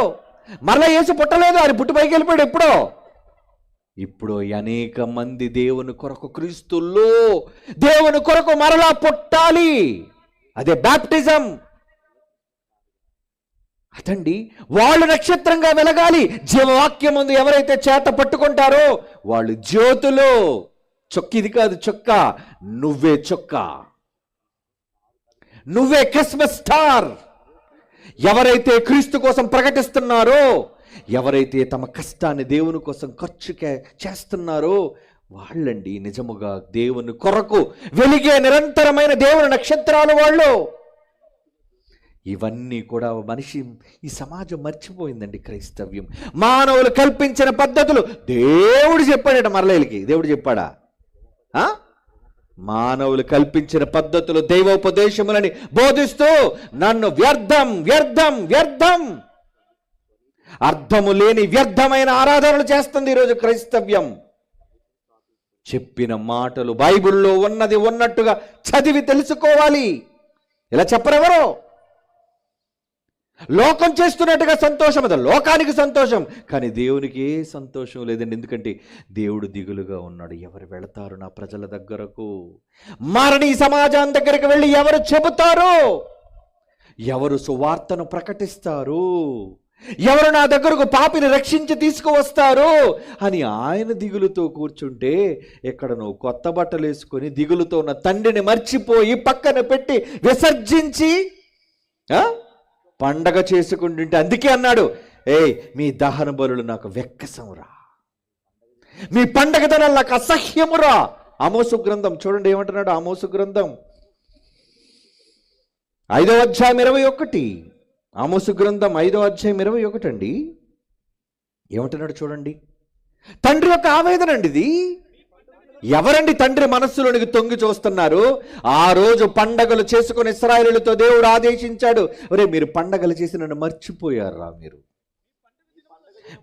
S1: మళ్ళా యేసు పుట్టలేదు, ఆయన పుట్టి పైకి వెళ్ళిపోయాడు. ఎప్పుడో ఇప్పుడు అనేక మంది దేవుని కొరకు, క్రీస్తుల్లో దేవుని కొరకు మరలా పుట్టాలి. అదే బాప్టిజం. అదండి, వాళ్ళు నక్షత్రంగా వెలగాలి. జీవవాక్యం ముందు ఎవరైతే చేత పట్టుకుంటారో వాళ్ళు జ్యోతులు. చొక్క ఇది కాదు చొక్క, నువ్వే చొక్క, నువ్వే క్రిస్మస్ స్టార్. ఎవరైతే క్రీస్తు కోసం ప్రకటిస్తున్నారో, ఎవరైతే తమ కష్టాన్ని దేవుని కోసం ఖర్చు చేస్తున్నారో వాళ్ళండి నిజముగా దేవుని కొరకు వెలిగే నిరంతరమైన దేవుని నక్షత్రాలు వాళ్ళు. ఇవన్నీ కూడా ఈ సమాజం మర్చిపోయిందండి. క్రైస్తవ్యం మానవులు కల్పించిన పద్ధతులు. దేవుడు చెప్పాడట మరలేలికి. దేవుడు చెప్పాడా? మానవులు కల్పించిన పద్ధతులు, దైవోపదేశములని బోధిస్తూ నన్ను వ్యర్థం అర్థము లేని వ్యర్థమైన ఆరాధనలు చేస్తుంది ఈరోజు క్రైస్తవ్యం. చెప్పిన మాటలు బైబిల్లో ఉన్నది ఉన్నట్టుగా చదివి తెలుసుకోవాలి. ఇలా చెప్పరెవరో. లోకం చేస్తున్నట్టుగా సంతోషం, అది లోకానికి సంతోషం, కానీ దేవునికి ఏ సంతోషం లేదండి. ఎందుకంటే దేవుడు దిగులుగా ఉన్నాడు. ఎవరు వెళతారు నా ప్రజల దగ్గరకు? మారని సమాజం దగ్గరికి వెళ్ళి ఎవరు చెబుతారు? ఎవరు సువార్తను ప్రకటిస్తారు? ఎవరు నా దగ్గరకు పాపిని రక్షించి తీసుకువస్తారు అని ఆయన దిగులుతో కూర్చుంటే, ఇక్కడ నువ్వు కొత్త బట్టలు వేసుకొని దిగులుతో ఉన్న తండ్రిని మర్చిపోయి పక్కన పెట్టి విసర్జించి పండగ చేసుకుంటుంటే, అందుకే అన్నాడు, మీ దహన బలులు నాకు వెక్కసమురా, మీ పండగ ధనాలు నాకు అసహ్యమురా. ఆమోసు గ్రంథం చూడండి ఏమంటున్నాడు. ఆమోసు గ్రంథం 5వ అధ్యాయం 21. ఆమోసు గ్రంథం 5వ అధ్యాయం 21 అండి. ఏమంటున్నాడు చూడండి. తండ్రి యొక్క ఆవేదన అండి ఇది. ఎవరండి తండ్రి మనస్సులోనికి తొంగి చూస్తున్నారు? ఆ రోజు పండగలు చేసుకుని ఇశ్రాయేలుతో దేవుడు ఆదేశించాడు, ఒరే మీరు పండగలు చేసి నన్ను మర్చిపోయారా? మీరు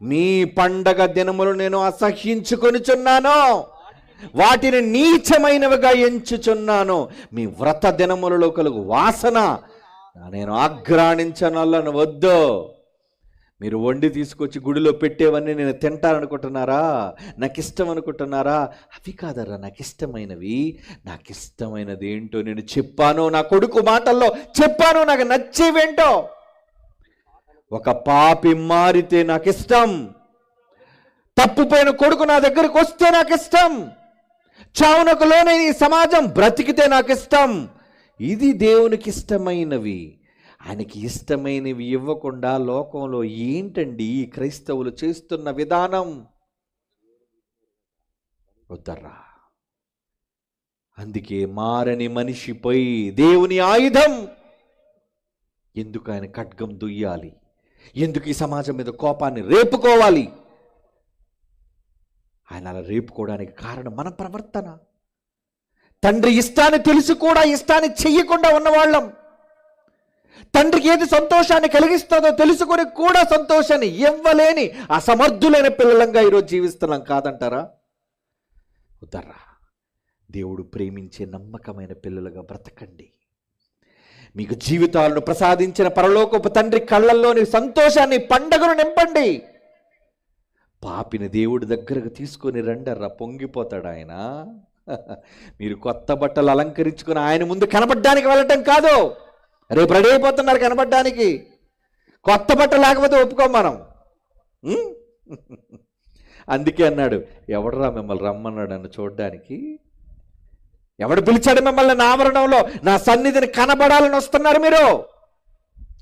S1: మీ పండగ దినములు నేను అసహ్యించుకొనిచున్నాను, వాటిని నీచమైనవిగా ఎంచుచున్నాను. మీ వ్రత దినములలో కలుగు వాసన నేను ఆఘ్రాణించనల్లను వద్దు. మీరు వండి తీసుకొచ్చి గుడిలో పెట్టేవన్నీ నేను తింటాననుకుంటున్నారా? నాకు ఇష్టం అనుకుంటున్నారా? అవి కాదరా నాకు ఇష్టమైనవి. నాకు ఇష్టమైనది ఏంటో నేను చెప్పాను, నా కొడుకు మాటల్లో చెప్పాను. నాకు నచ్చేవేంటో. ఒక పాపి మారితే నాకు ఇష్టం, తప్పుపోయిన కొడుకు నా దగ్గరకు వస్తే నాకు ఇష్టం, చావునకు లోనైన ఈ సమాజం బ్రతికితే నాకు ఇష్టం. ఇది దేవునికి ఇష్టమైనవి. ఆయనకి ఇష్టమైనవి ఇవ్వకుండా లోకంలో ఏంటండి ఈ క్రైస్తవులు చేస్తున్న విధానం? వద్దర్రా. అందుకే మారని మనిషిపై దేవుని ఆయుధం. ఎందుకు ఆయన ఖడ్గం దుయ్యాలి? ఎందుకు ఈ సమాజం మీద కోపాన్ని రేపుకోవాలి? ఆయన అలా రేపుకోవడానికి కారణం మన ప్రవర్తన. తండ్రి ఇష్టాన్ని తెలిసి కూడా ఇష్టాన్ని చెయ్యకుండా ఉన్నవాళ్ళం. తండ్రికి ఏది సంతోషాన్ని కలిగిస్తుందో తెలుసుకొని కూడా సంతోషాన్ని ఇవ్వలేని అసమర్థులైన పిల్లలంగా ఈరోజు జీవిస్తున్నాం కాదంటారా? ఉదర్రా. దేవుడు ప్రేమించే నమ్మకమైన పిల్లలుగా బ్రతకండి. మీకు జీవితాలను ప్రసాదించిన పరలోకపు తండ్రి కళ్ళల్లోని సంతోషాన్ని, పండగను నింపండి. పాపిని దేవుడి దగ్గరకు తీసుకొని రండర్రా, పొంగిపోతాడు ఆయన. మీరు కొత్త బట్టలు అలంకరించుకుని ఆయన ముందు కనబడ్డానికి వెళ్ళటం కాదు. రేపు రెడీ అయిపోతున్నారు కనబడ్డానికి. కొత్త బట్టలు లేకపోతే ఒప్పుకోం మనం. అందుకే అన్నాడు, ఎవడరా మిమ్మల్ని రమ్మన్నాడు నన్ను చూడడానికి? ఎవడు పిలిచాడు మిమ్మల్ని నా ఆవరణంలో? నా సన్నిధిని కనబడాలని వస్తున్నారు మీరు.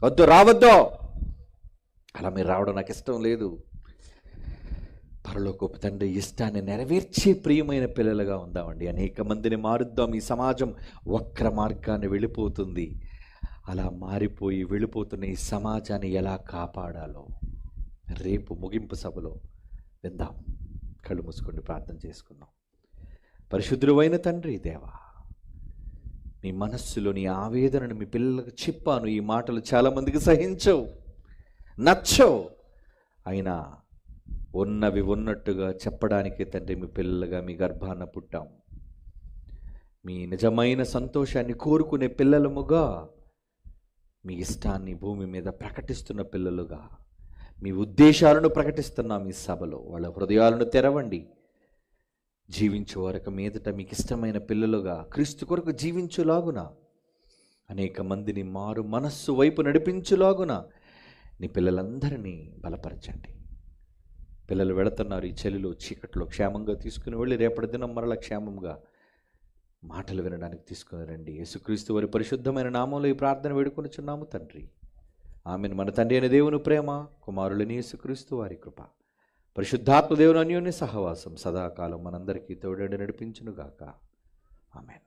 S1: వద్దు, రావద్దు. అలా మీరు రావడం నాకు ఇష్టం లేదు. పరలోకపు తండ్రి ఇష్టాన్ని నెరవేర్చే ప్రియమైన పిల్లలుగా ఉందామండి. అనేక మందిని మారుద్దాం. ఈ సమాజం వక్ర మార్గాన్ని వెళ్ళిపోతుంది. అలా మారిపోయి వెళ్ళిపోతున్న ఈ సమాజాన్ని ఎలా కాపాడాలో రేపు ముగింపు సభలో విందాం. కళ్ళు మూసుకొని ప్రార్థన చేసుకుందాం. పరిశుద్ధుడైన తండ్రి దేవా, మీ మనస్సులోని ఆవేదనను మీ పిల్లలకు చెప్పాను. ఈ మాటలు చాలామందికి సహించవు, నచ్చవు. అయినా ఉన్నవి ఉన్నట్టుగా చెప్పడానికి తండ్రి మీ పిల్లలుగా మీ గర్భాన పుట్టాం. మీ నిజమైన సంతోషాన్ని కోరుకునే పిల్లలముగా, మీ ఇష్టాన్ని భూమి మీద ప్రకటిస్తున్న పిల్లలుగా, మీ ఉద్దేశాలను ప్రకటిస్తున్నాం ఈ సభలో. వాళ్ళ హృదయాలను తెరవండి. జీవించే వరకు మీదట మీకు ఇష్టమైన పిల్లలుగా క్రీస్తు కొరకు జీవించులాగున, అనేక మందిని మారు మనస్సు వైపు నడిపించులాగున నీ పిల్లలందరినీ బలపరచండి. పిల్లలు వెళుతున్నారు ఈ చలిలో, చీకట్లో, క్షేమంగా తీసుకుని వెళ్ళి రేపటి దినం మరలా క్షేమంగా మాటలు వినడానికి తీసుకుని రండి. యేసుక్రీస్తు వారి పరిశుద్ధమైన నామంలో ఈ ప్రార్థన వేడుకొనుచున్నాము తండ్రి. ఆమెను. మన తండ్రి అయిన దేవుని ప్రేమ, కుమారులని యేసుక్రీస్తు వారి కృప, పరిశుద్ధాత్మ దేవుని అన్యోన్య సహవాసం సదాకాలం మనందరికీ తోడేండి నడిపించునుగాక. ఆమెన్.